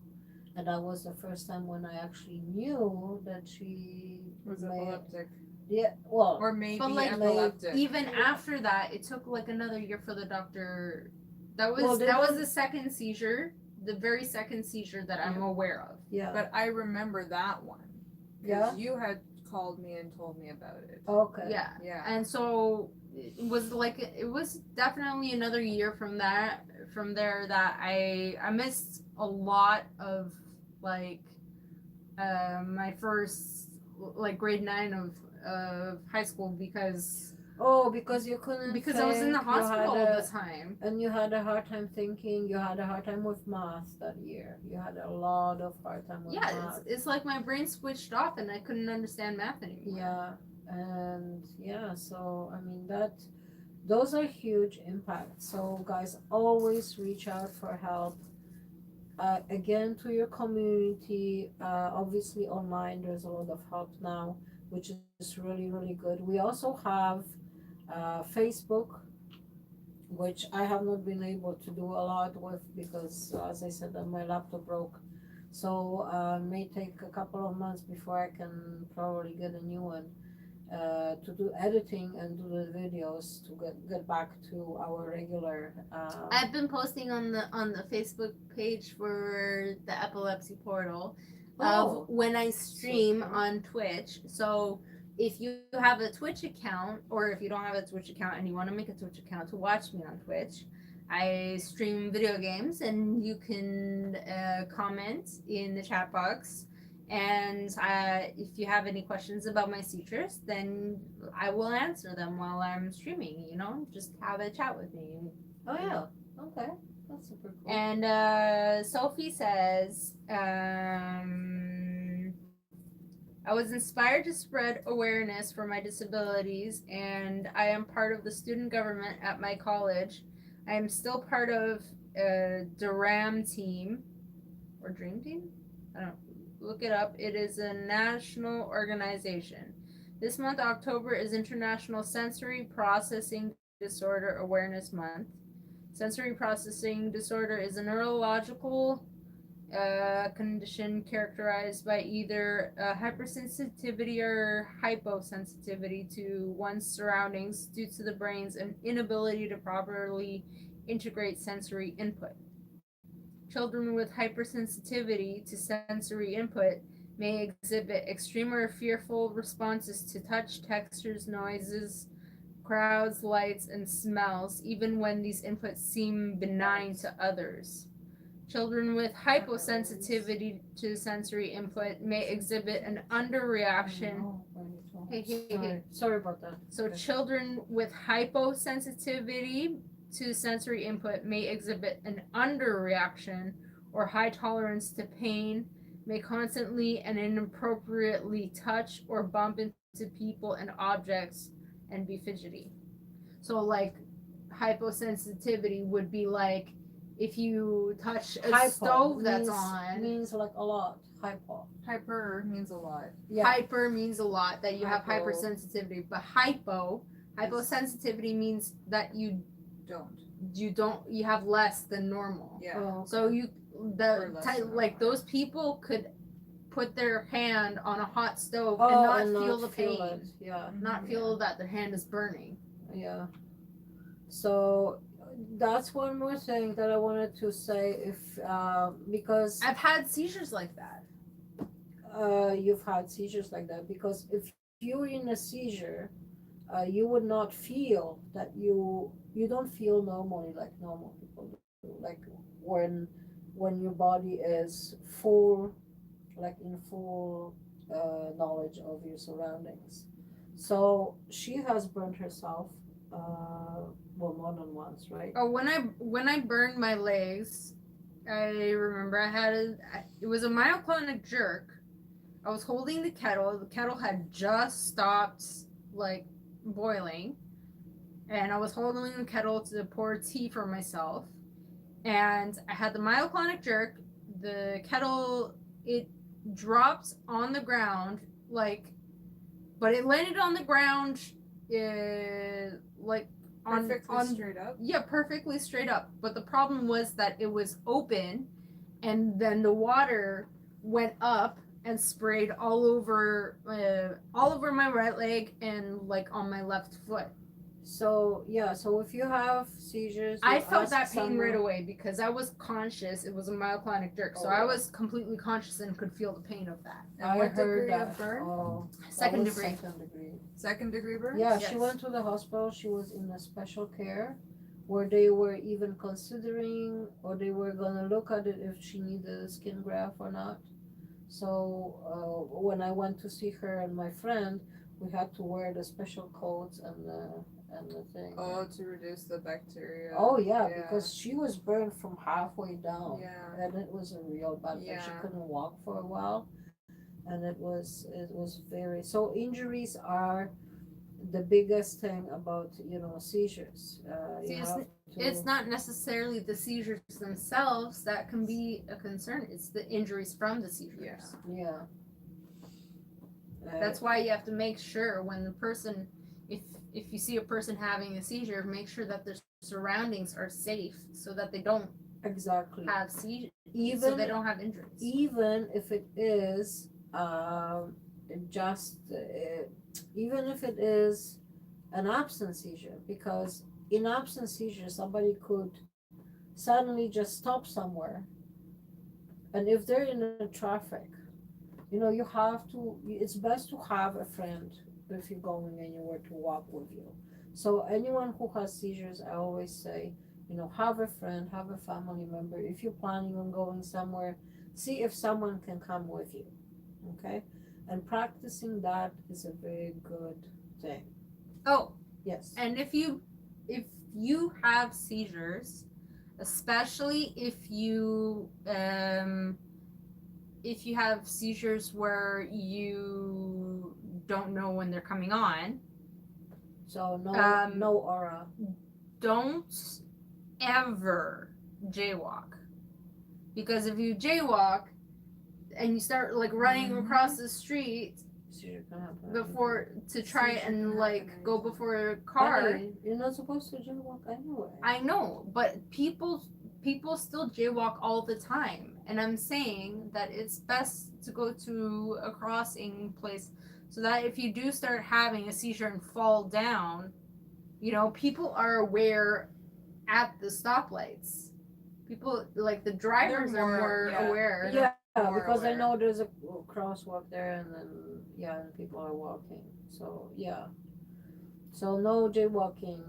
and that was the first time when I actually knew that she Was may. epileptic. Yeah, well, Or maybe But, like, epileptic. Even after that, it took like another year for the doctor. That was Well, that was the second seizure, the very second seizure that I'm Yeah. aware of. yeah, But I remember that one. yeah. You had called me and told me about it. Okay. Yeah. Yeah. And so it was definitely another year from there that I missed a lot of like my first like grade 9 of high school because Oh, because you couldn't I was in the think, hospital all the time. and you had a hard time thinking. You had a hard time with math that year. You had a lot of hard time with Yeah, math. it's like my brain switched off and I couldn't understand math anymore. Yeah, and yeah, so I mean those are huge impacts. So guys, always reach out for help. Again, to your community. Obviously, online there's a lot of help now, which is really really good. We also have Facebook, which I have not been able to do a lot with because, as I said, my laptop broke. So may take a couple of months before I can probably get a new one to do editing and do the videos to get back to our regular. I've been posting on the Facebook page for the Epilepsy Portal Oh, of when I stream cool. on Twitch. So if you have a Twitch account, or if you don't have a Twitch account and you want to make a Twitch account to watch me on Twitch, I stream video games, and you can comment in the chat box. And if you have any questions about my seizures, then I will answer them while I'm streaming. Just have a chat with me. Oh yeah. Okay. That's super cool. And Sophie says, I was inspired to spread awareness for my disabilities, and I am part of the student government at my college. I am still part of DRAM team or Dream Team. I don't look it up. It is a national organization. This month, October, is International Sensory Processing Disorder Awareness Month. Sensory processing disorder is a neurological condition characterized by either hypersensitivity or hyposensitivity to one's surroundings due to the brain's inability to properly integrate sensory input. Children with hypersensitivity to sensory input may exhibit extreme or fearful responses to touch, textures, noises, crowds, lights, and smells, even when these inputs seem benign to others. Children with hyposensitivity to sensory input may exhibit an underreaction. Sorry about that. So, children with hyposensitivity to sensory input may exhibit an underreaction or high tolerance to pain, may constantly and inappropriately touch or bump into people and objects, and be fidgety. So, like, hyposensitivity would be like if you touch a stove that's on. Means like a lot. Hyper means a lot. Yeah. Hyper means a lot, that you have Hypo. hypersensitivity, but Hyposensitivity means that Don't. you have less than normal. Yeah. Oh, So okay. Or less than like normal. those people could put their hand on a hot stove Oh, and not feel the feel pain, it. Yeah, not feel that their hand is burning. yeah. So that's one more thing that I wanted to say. If because I've had seizures like that. you've had seizures like that, because if you're in a seizure, you would not feel that you don't feel normally like normal people do. Like when your body is full, like in full knowledge of your surroundings. So she has burned herself, well, more than once, right? Oh, when I burned my legs, I remember it was a myoclonic jerk. I was holding the kettle. The kettle had just stopped like boiling, and I was holding the kettle to pour tea for myself. And I had the myoclonic jerk. The kettle, it dropped on the ground, like, but it landed on the ground, like Perfectly straight up. Yeah, perfectly straight up. But the problem was that it was open, and then the water went up and sprayed all over my right leg and like on my left foot. So yeah, so if you have seizures, I you felt ask that pain someone. right away because I was conscious. It was a myoclonic jerk, so Oh, I yeah. was completely conscious and could feel the pain of that. And I what heard degree that. of burn? Oh, Second was degree. Second degree. Second degree burn? Yeah, Yes. she went to the hospital. She was in a special care where they were even considering, or they were gonna look at it if she needed a skin graft or not. So when I went to see her and my friend, we had to wear the special coats and the thing. Oh, to reduce the bacteria. Oh yeah, because she was burned from halfway down. Yeah. And it was a real bad thing. She Yeah. couldn't walk for a while, and it was very, so injuries are the biggest thing about seizures. See, You have to. it's not necessarily the seizures themselves that can be a concern. It's the injuries from the seizures. Yeah. That's why you have to make sure when the person, if you see a person having a seizure, make sure that their surroundings are safe so that they don't exactly have seizures, even so they don't have injuries. even if it is just even if it is an absent seizure, because in absent seizure somebody could suddenly just stop somewhere, and if they're in a traffic, you have to, it's best to have a friend if you're going anywhere to walk with you. So anyone who has seizures, I always say, have a friend, have a family member. If you're planning on going somewhere, see if someone can come with you. Okay? And practicing that is a very good thing. Oh, Yes. and if you have seizures, especially if you have seizures where you don't know when they're coming on, So no aura. don't ever jaywalk, because if you jaywalk and you start like running across the street Seizure can happen. before to try Seizure and can like happen go anytime. before a car. Hey, you're not supposed to jaywalk anyway. I know, but people still jaywalk all the time, and I'm saying that it's best to go to a crossing place so that if you do start having a seizure and fall down, people are aware at the stoplights. People, like the drivers, They're are more- more aware. Yeah, more because I aware. know there's a crosswalk there, and then and people are walking. So yeah. So no jaywalking.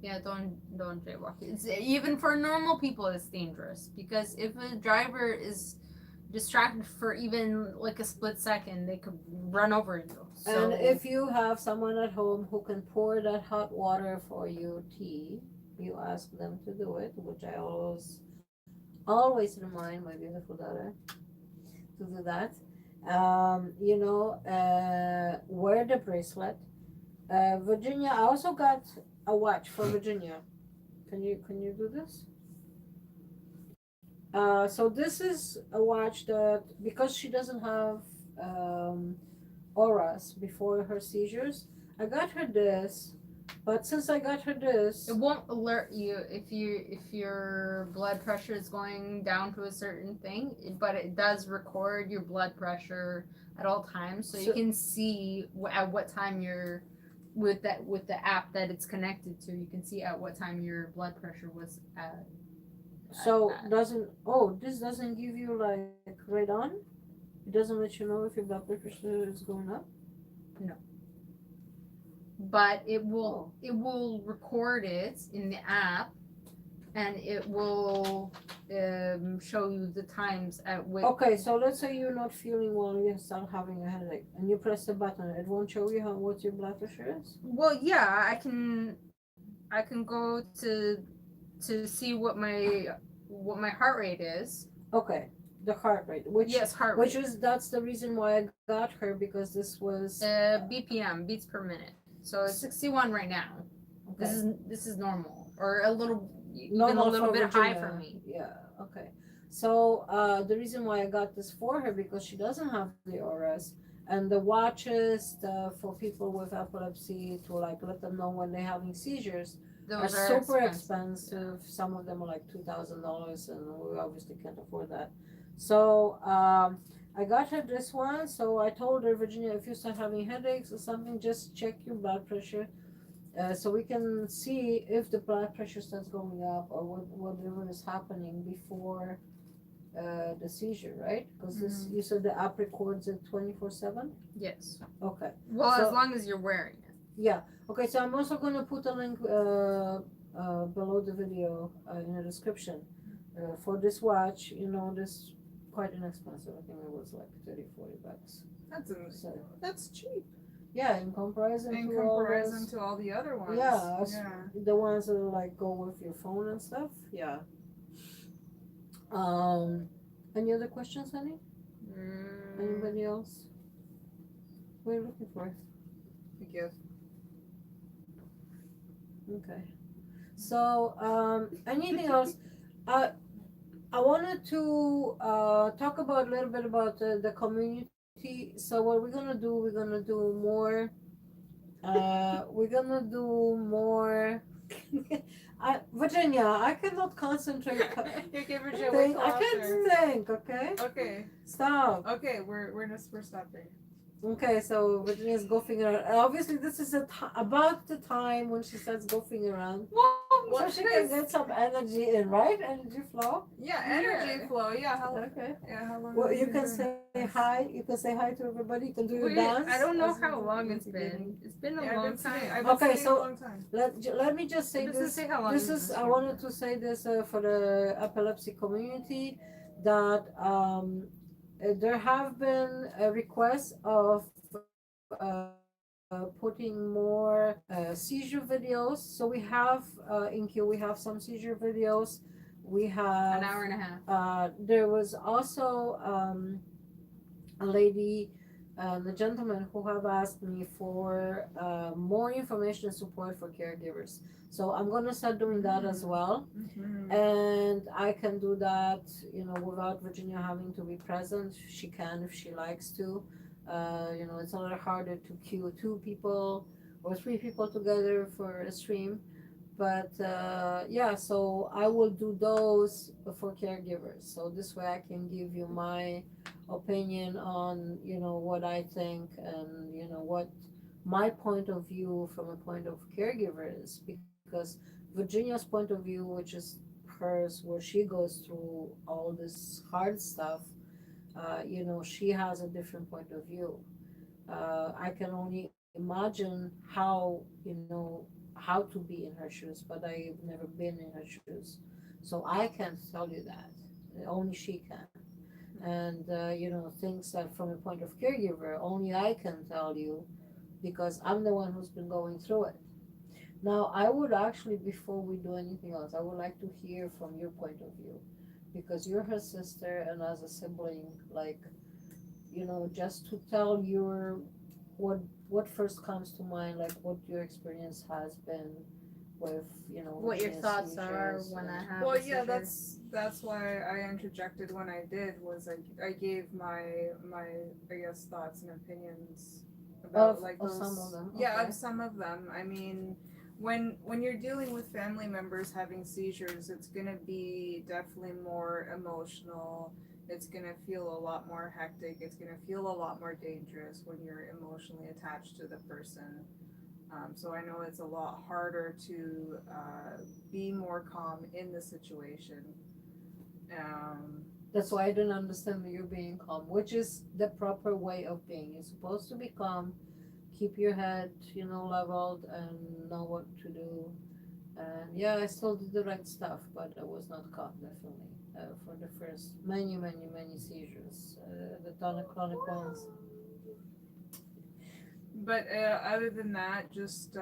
Yeah, don't jaywalk. It's even for normal people, it's dangerous because if a driver is distracted for even like a split second, they could run over you. So, And if you have someone at home who can pour that hot water for you tea, you ask them to do it, which I always remind my beautiful daughter to do that. Wear the bracelet. Virginia, I also got a watch for Virginia. Can you do this? So this is a watch that, because she doesn't have auras before her seizures, I got her this But since I got her this, It won't alert you if your blood pressure is going down to a certain thing, but it does record your blood pressure at all times, so you can see at what time you're with the app that it's connected to. You can see at what time your blood pressure was at. so this doesn't give you like right on? It doesn't let you know if your blood pressure is going up? No, but Oh. it will record it in the app, and it will show you the times at which. Okay, so let's say you're not feeling well, you start having a headache, and you press the button. It won't show you what your blood pressure is. Well, yeah, I can go to see what my heart rate is. Okay, the heart rate, which Yes, heart which rate. is that's the reason why I got her, because this was BPM, beats per minute. So it's 61 right now. okay. This is normal, or a little even Normal a little for bit high Virginia. for me. Yeah, okay. So the reason why I got this for her, because she doesn't have the ORS, and the watches for people with epilepsy to like let them know when they're having seizures are Those are super expensive. expensive. Some of them are like $2,000, and we obviously can't afford that. So I got her this one. So I told her, Virginia, if you start having headaches or something, just check your blood pressure, so we can see if the blood pressure starts going up or whatever is happening before the seizure, right? Because this, you said the app records it 24/7. Yes. Okay. Well, So- as long as you're wearing it. Yeah. Okay. So I'm also going to put a link below the video in the description for this watch. You know, this quite inexpensive. I think it was like $30-$40. So That's cheap yeah, in comparison in to all comparison those, to all the other ones. yeah, Yeah. the ones that like go with your phone and stuff. Yeah. Any other questions, honey? Anybody else? What are you looking for? A gift. Okay. So, anything else? I wanted to talk about a little bit about the community. So what we're gonna do more. We're gonna do more. Virginia, I cannot concentrate. You give Virginia Think, way I closer. can't think. Okay. Okay. Stop. Okay, we're stopping. Okay, so Virginia's goofing around. Obviously, this is about the time when she starts goofing around, so she can get some energy in, right? Energy flow. Yeah, energy flow. Yeah, Okay. how long? Well, have you been can doing say this? hi. You can say hi to everybody. You can do your Wait, dance. I don't know as how you long do it's at the beginning. been. It's been a Yeah, long time. I've been Okay, sitting so a long time. Let me just say It doesn't this. say how long This it's is been I wanted to say this for the epilepsy community, that there have been requests of putting more seizure videos. So we have in queue, we have some seizure videos. We have An hour and a half. there was also a lady and a gentleman who have asked me for more information and support for caregivers. So I'm gonna start doing that as well. Mm-hmm. And I can do that, you know, without Virginia having to be present. She can if she likes to. You know, it's a little harder to queue 2 people or 3 people together for a stream. But yeah, so I will do those for caregivers. So this way I can give you my opinion on, you know, what I think, and, you know, what my point of view from a point of caregiver is. Because Virginia's point of view, which is hers, where she goes through all this hard stuff, you know, she has a different point of view. I can only imagine you know, how to be in her shoes, but I've never been in her shoes. So I can't tell you that. Only she can. And, you know, things that from a point of caregiver, only I can tell you, because I'm the one who's been going through it. Now, I would actually, before we do anything else, I would like to hear from your point of view, because you're her sister, and as a sibling, like, you know, just to tell your what first comes to mind, like what your experience has been with, you know, What your Virginia's thoughts are seizures when I and- have Well, a yeah, seizure. that's why I interjected when I did, was I gave my I guess thoughts and opinions about Of- like of those, some of them, yeah, okay. of some of them. I mean, when you're dealing with family members having seizures, it's gonna be definitely more emotional. It's gonna feel a lot more hectic. It's gonna feel a lot more dangerous when you're emotionally attached to the person. So I know it's a lot harder to be more calm in the situation. Um, That's why I don't understand you being calm, which is the proper way of being. You're supposed to be calm, keep your head, leveled, and know what to do. And yeah, I still did the right stuff, but I was not calm, definitely, for the first many, many, many seizures, the tonic-clonic ones. but other than that, just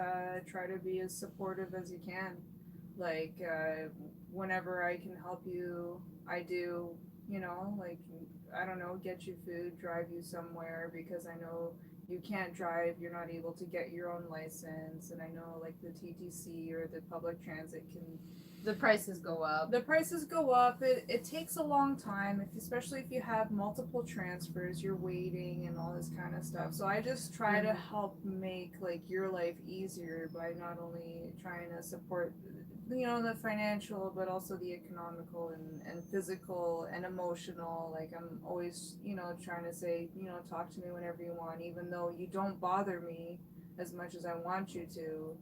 try to be as supportive as you can. Like whenever I can help you, I do. Like I don't know, get you food, drive you somewhere because I know you can't drive, you're not able to get your own license, and I know like the TTC or the public transit can The prices go up. the prices go up. It takes a long time, especially if you have multiple transfers, you're waiting and all this kind of stuff. So I just try to help make like your life easier by not only trying to support the financial but also the economical and physical and emotional. Like I'm always trying to say talk to me whenever you want, even though you don't bother me as much as I want you to.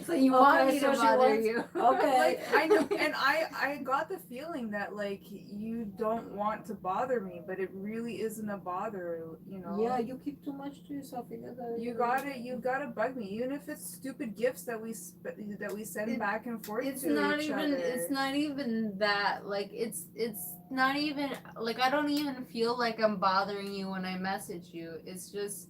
So you want me to so she bother wants- you. Okay. Like I know, and I got the feeling that like you don't want to bother me, but it really isn't a bother. Yeah, you keep too much to yourself. You gotta bug me, even if it's stupid gifts that we send It- back and forth It's to not each even. other. It's not even that. Like it's not even like I don't even feel like I'm bothering you when I message you. It's just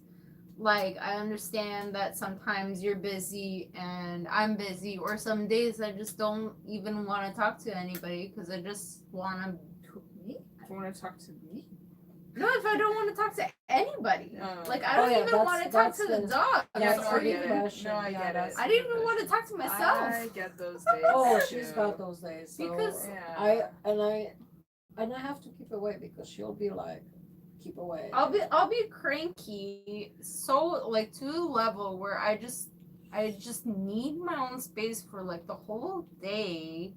like I understand that sometimes you're busy and I'm busy, or some days I just don't even want to talk to anybody because I just want to. Me? You want to talk to me? No, if I don't want to talk to anybody, like I Oh, don't yeah, even that's- want to talk that's to the the- dog. That's no, a I big get it. question. No, I Yeah, get it. that's- I didn't even want to talk to myself. I get those days. Oh, too. she's got those days. So Because- Yeah. I have to keep away because she'll be like, keep away. I'll be cranky so like to a level where I just need my own space for like the whole day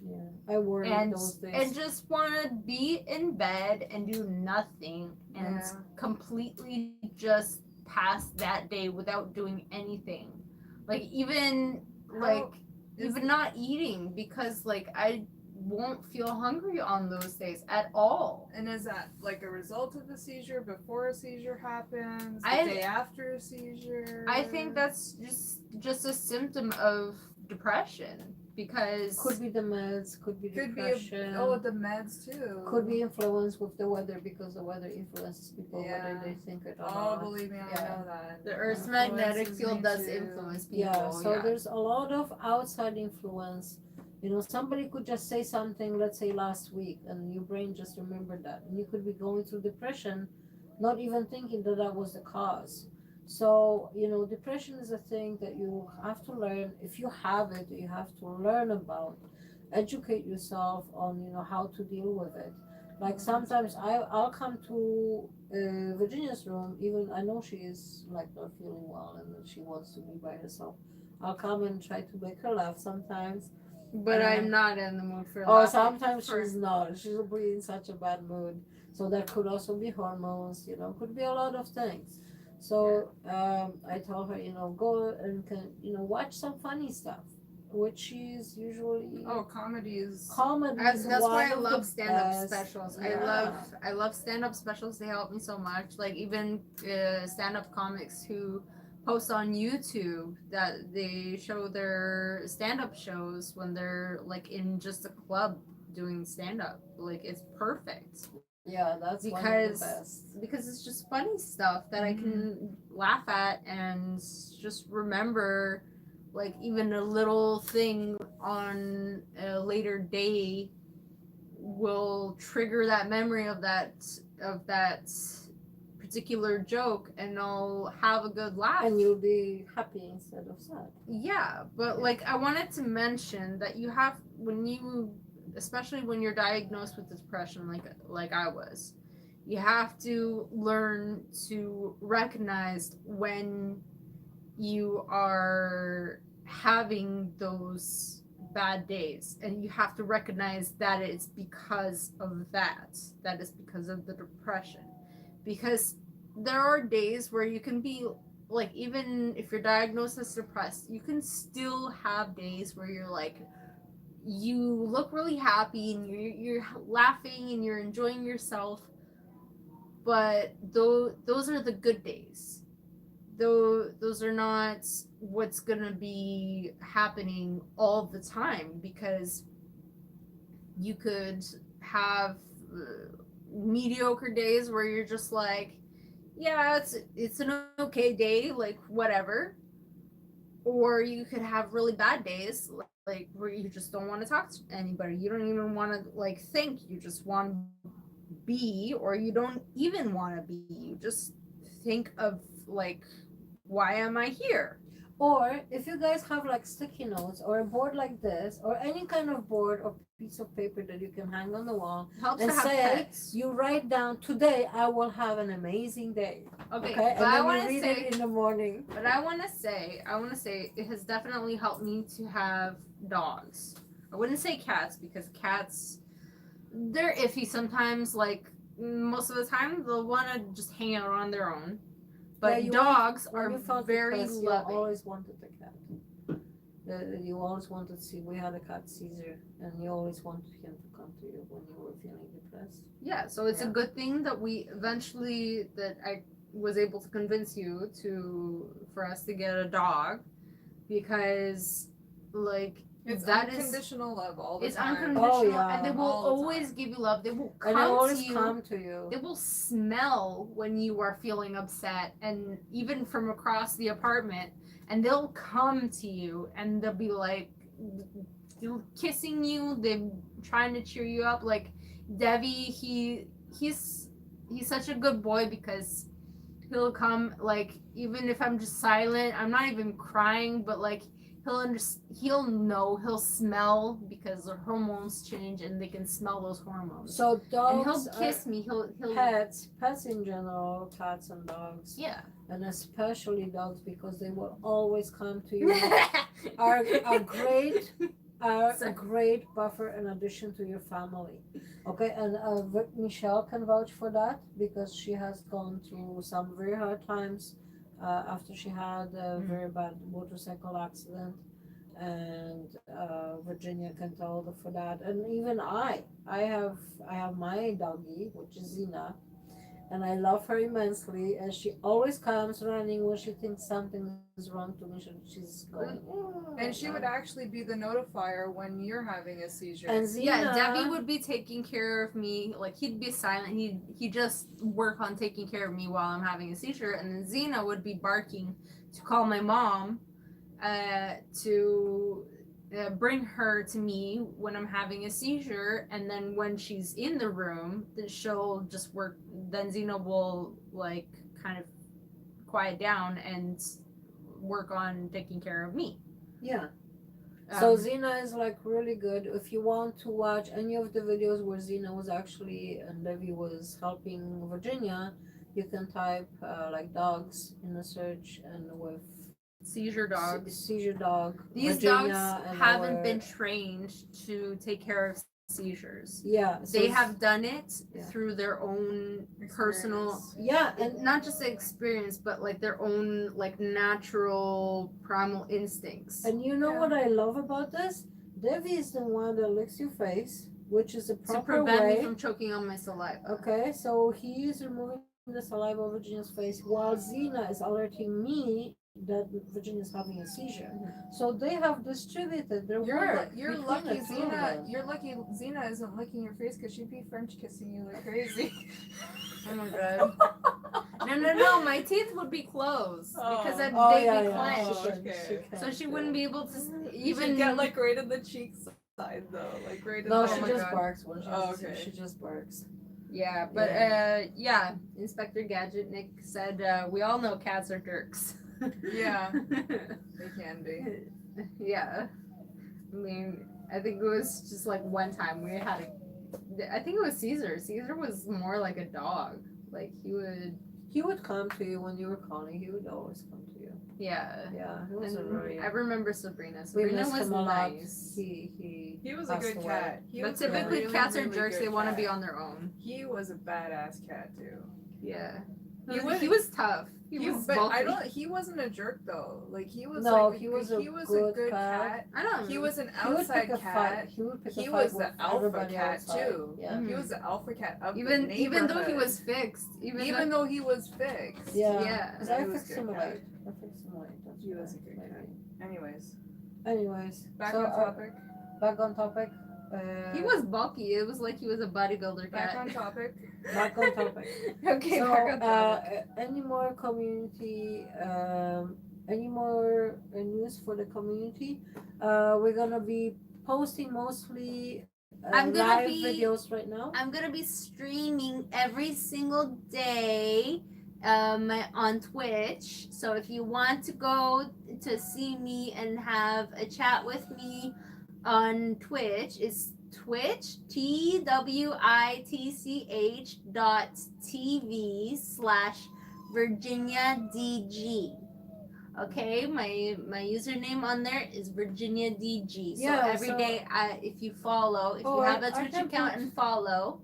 Yeah, I worry and those days. and just want to be in bed and do nothing and Yeah. completely just pass that day without doing anything. Like even like is- even not eating because like I won't feel hungry on those days at all. And is that like a result of a seizure, before a seizure happens, the I- day after a seizure? I think that's just a symptom of depression because Could be the meds, could be could be depression. the meds too. Could be influenced with the weather because the weather influences people Yeah. whether they think it or Oh, not. believe me, I Yeah. know that. the Earth's It magnetic influences field me does too. influence people. Yeah, so there's a lot of outside influence. Somebody could just say something, let's say last week, and your brain just remembered that. And you could be going through depression, not even thinking that that was the cause. So, depression is a thing that you have to learn. If you have it, you have to learn about, educate yourself on, how to deal with it. Like sometimes I'll come to Virginia's room, even I know she is like not feeling well and that she wants to be by herself. I'll come and try to make her laugh sometimes. But I'm not in the mood for Oh, laughing. sometimes she's not. She'll be in such a bad mood. So that could also be hormones, could be a lot of things. So I told her, go and watch some funny stuff, which she's usually Comedy is. comedy. That's is why I one of love the stand-up best. specials. Yeah. I love stand-up specials. They help me so much. Like even stand-up comics who post on YouTube that they show their stand-up shows when they're like in just a club doing stand-up. Like it's perfect Yeah, that's one of the because best. because it's just funny stuff that I can laugh at and just remember. Like even a little thing on a later day will trigger that memory of that particular joke, and I'll have a good laugh. And you'll be happy instead of sad. Yeah, but like I wanted to mention that you have especially when you're diagnosed with depression, like I was, you have to learn to recognize when you are having those bad days, and you have to recognize that it's because of that is because of the depression, because there are days where you can be like, even if you're diagnosed as depressed, you can still have days where you're like, you look really happy and you're laughing and you're enjoying yourself, but those are the good days. Though those are not what's gonna be happening all the time, because you could have mediocre days where you're just like, yeah, it's an okay day, like whatever. Or you could have really bad days, like where you just don't want to talk to anybody. You don't even want to like think. You just want to be, or you don't even want to be. You just think of like, why am I here? Or if you guys have like sticky notes or a board like this, or any kind of board or piece of paper that you can hang on the wall, It helps and to have say, pets. you write down, today I will have an amazing day. Okay, Okay, but and I then want you to read say, it in the morning. but I want to say, it has definitely helped me to have dogs. I wouldn't say cats, because cats, they're iffy sometimes. Like most of the time, they'll want to just hang out on their own. But dogs When are you felt very depressed, you loving. always wanted a cat. You always wanted to see. We had a cat, Caesar, and you always wanted him to come to you when you were feeling depressed. Yeah, so it's a Yeah. good thing that I was able to convince you for us to get a dog, because like It's that is unconditional love all the it's time. unconditional, Oh, yeah. and they will All the always time. give you love. They will And they come always to you. come to you. They will smell when you are feeling upset, and even from across the apartment, and they'll come to you and they'll be like kissing you. They're trying to cheer you up. Like Devi, he's such a good boy, because he'll come, like, even if I'm just silent, I'm not even crying, but like he'll know, he'll smell, because the hormones change and they can smell those hormones. So And dogs he'll kiss me. He'll pets in general, cats and dogs, yeah. and especially dogs, because they will always come to you, are great, a great buffer and addition to your family. Okay, and Michelle can vouch for that, because she has gone through some very hard times after she had a very bad motorcycle accident, and Virginia can tell for that. And even I have my doggie, which is Zina, and I love her immensely. And she always comes running when she thinks something is wrong to me. She's going, And she would actually be the notifier when you're having a seizure. And Zina, Yeah, Debbie would be taking care of me. Like, he'd be silent. He'd just work on taking care of me while I'm having a seizure, and then Zena would be barking to call my mom, to bring her to me when I'm having a seizure. And then when she's in the room, then she'll just work. Then Zena will like kind of quiet down and work on taking care of me. Yeah. So Um, Zena is like really good. If you want to watch any of the videos where Zena was actually and Debbie was helping Virginia, you can type like dogs in the search, and with seizure dogs. seizure dog. These Virginia dogs and haven't been trained to take care of seizures. Yeah. So They have done it Yeah. through their own personal, Experience. Yeah, and not just the experience, but like their own like natural primal instincts. and you know Yeah. what I love about this? Debbie is the one that licks your face, which is a To proper prevent way. me from choking on my saliva. Okay, so he is removing the saliva of Virginia's face, while Zena is alerting me that Virginia is having a seizure. So they have distributed their work. You're between lucky the two of them. You're lucky Zena isn't licking your face, because she'd be French kissing you like crazy. Oh my god. No, my teeth would be closed because they'd Oh, be yeah, yeah. clenched. Okay. So she wouldn't be able to You should even get like right in the cheek side though, like right in No, the. she my just God. barks when Okay. she just barks. Yeah, but yeah, Inspector Gadget Nick said we all know cats are jerks. Yeah. They can be. Yeah. I mean, I think it was just like one time we had I think it was Caesar. Caesar was more like a dog. Like he would He would come to you when you were calling. He would always come to you. Yeah. Yeah, he was a And really. I remember Sabrina. We Sabrina missed was him a lot. nice. He was a passed good away. cat. He But was a typically really, cats are really jerks. good They want to cat. be on their own. He was a badass cat too. Yeah. He was- He was tough. He was but bulky. I don't. He wasn't a jerk though. Like he was. No, like, he was he a was good a good cat. cat. I don't. He was an He would outside pick a cat. fight. He would pick He a fight was the with alpha everybody cat outside. too. Yeah. He was the alpha cat of the even though he neighborhood. was fixed. Even though he was fixed. Yeah. Yeah. 'Cause He I was fixed good him cat. right. I fixed him right. That's He was a right, good maybe. cat. Anyways, Anyways, back so, on topic. Back on topic. he was bulky. It was like he was a bodybuilder cat. Back on topic. Back on topic. Okay, So, back on topic. any more community? Any more news for the community? We're gonna be posting mostly I'm gonna live be- videos right now. I'm gonna be streaming every single day on Twitch. So if you want to go to see me and have a chat with me on Twitch, it's Twitch twitch.tv/VirginiaDG. Okay, my username on there is Virginia DG. So Yeah, every so- day, if you follow, if you have a I Twitch can account put- and follow,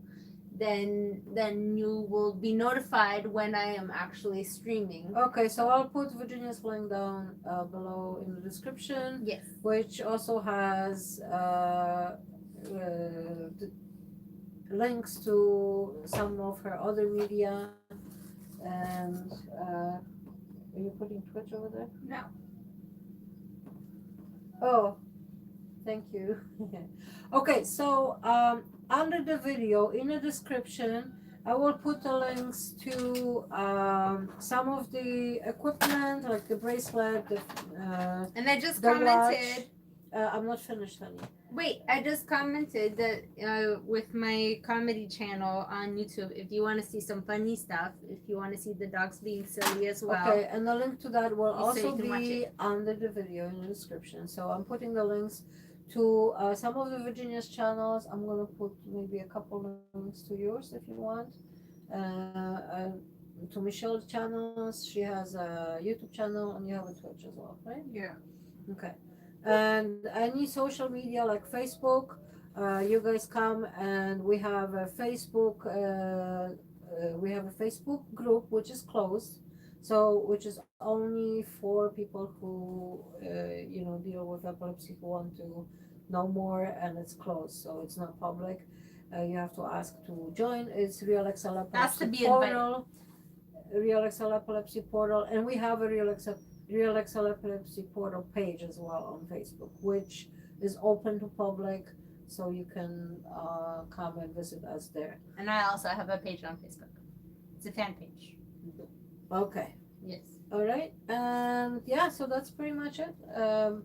then you will be notified when I am actually streaming. Okay, so I'll put Virginia's link down below in the description, Yes. which also has the links to some of her other media. And are you putting Twitch over there? No. Oh, thank you. Okay, so under the video in the description, I will put the links to some of the equipment, like the bracelet, And I just the commented. watch. I'm not finished, honey. Wait, I just commented that with my comedy channel on YouTube, if you want to see some funny stuff, if you want to see the dogs being silly as well. Okay, and the link to that will So also you can watch be it. under the video in the description. So I'm putting the links to some of the Virginia's channels. I'm gonna put maybe a couple links to yours if you want. To Michelle's channels, she has a YouTube channel and you have a Twitch as well, right? Yeah. Okay. And any social media like Facebook, you guys come and we have a Facebook. We have a Facebook group which is closed, so which is only for people who deal with epilepsy who want to know more, and it's closed, so it's not public. You have to ask to join. It's Realexcel Has to Epilepsy be invited. Portal. Realexcel Epilepsy Portal, and we have a Realexcel Epilepsy Portal page as well on Facebook, which is open to public, so you can come and visit us there. And I also have a page on Facebook. It's a fan page. Okay. Yes. All right, and yeah, so that's pretty much it.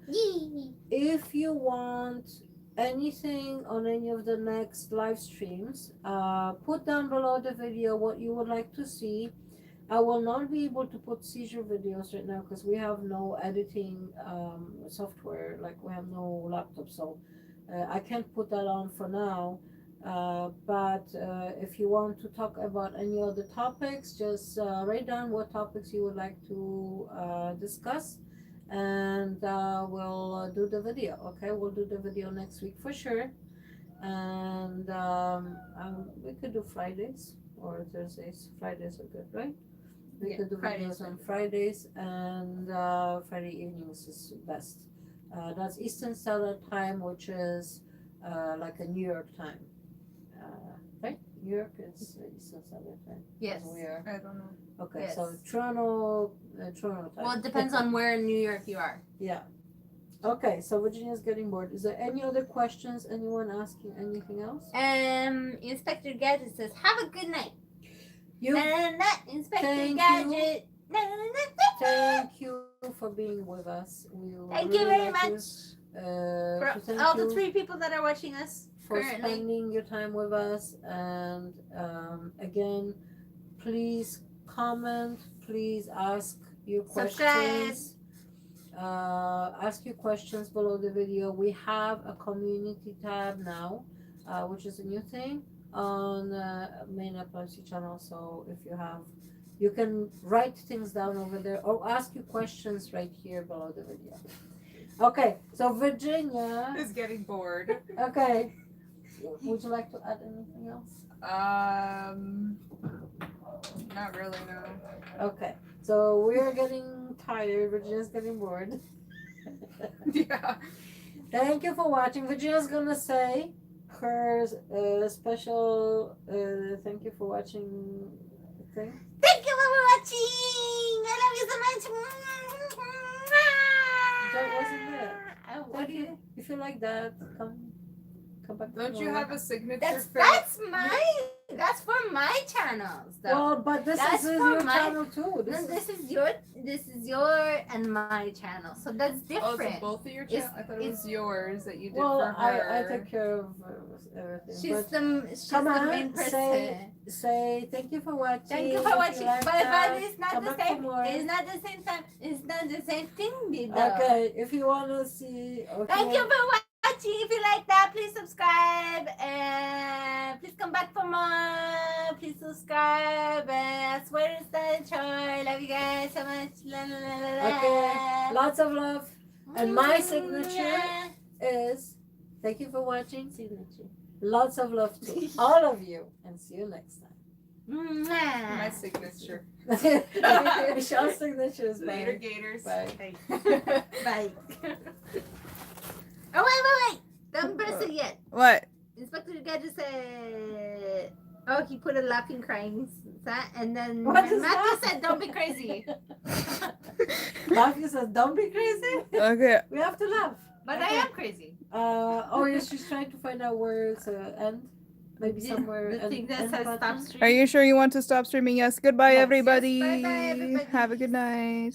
Yee. If you want anything on any of the next live streams, put down below the video what you would like to see. I will not be able to put seizure videos right now because we have no editing software, like we have no laptop, so I can't put that on for now. But if you want to talk about any other topics, just write down what topics you would like to discuss, and we'll do the video. Okay, we'll do the video next week for sure. And we could do Fridays or Thursdays. Fridays are good, right? We Yeah, could do Fridays videos are on good. Fridays, and Friday evenings is best. That's Eastern Standard Time, which is like a New York time. Right? New York is Eastern Standard Time. Yes. We are. I don't know. Okay, so Yes. Toronto time. Well, it depends on where in New York you are. Yeah. Okay, so Virginia's getting bored. Is there any other questions? Anyone asking anything else? Inspector Gadget says, "Have a good night." You. Inspector Thank you. Gadget. Thank you for being with us. We Thank you very much. To thank For all you the 3 people that are watching us for currently. spending your time with us. And again, please comment. Please ask your Subscribe. questions. Ask your questions below the video. We have a community tab now, which is a new thing on main epilepsy channel. So if you have You can write things down over there or ask you questions right here below the video. Okay, so Virginia. Is getting bored. Okay. Would you like to add anything else? Not really, no. Okay, so we're getting tired. Virginia's getting bored. Yeah. Thank you for watching. Virginia's gonna say her special thank you for watching thing. Thank you for watching. I love you so much. That wasn't it. What Thank do you. you? If you like that, come back. Don't you have a signature That's for that's for my channels though. Well, but this That's is for your my- channel too. No, this is your and my channel, so that's Oh, is different. it both of your It's- channels? I thought it was yours that you did Well, for her. I take care of everything. She's but she's come the on, main person. say thank you for watching. Thank you for If watching. like But that, it's not come the back for same. more. It's not the same time. It's not the same thing, though. Okay, if you wanna see, okay. Thank you for watching. If you like that, please subscribe and please come back for more. Please subscribe and I swear it's the joy. Love you guys so much. La, la, la, la, la. Okay, lots of love. And my signature is thank you for watching. Signature. Lots of love to all of you, and see you next time. My signature. Michelle's signature is Later, bye. Gators. Bye. Bye. Oh, wait. Don't press it yet. What? Inspector Gadget said, oh, he put a laughing crying sign, and then What is Matthew that? said, don't be crazy. Matthew says, don't be crazy. Okay. We have to laugh. But Okay. I am crazy. Oh, yes, she's trying to find out where it's end. Maybe somewhere. The thing that end says button. stop stream. Are you sure you want to stop streaming? Yes. Goodbye, Yes. everybody. Yes, bye-bye, everybody. Have a good night.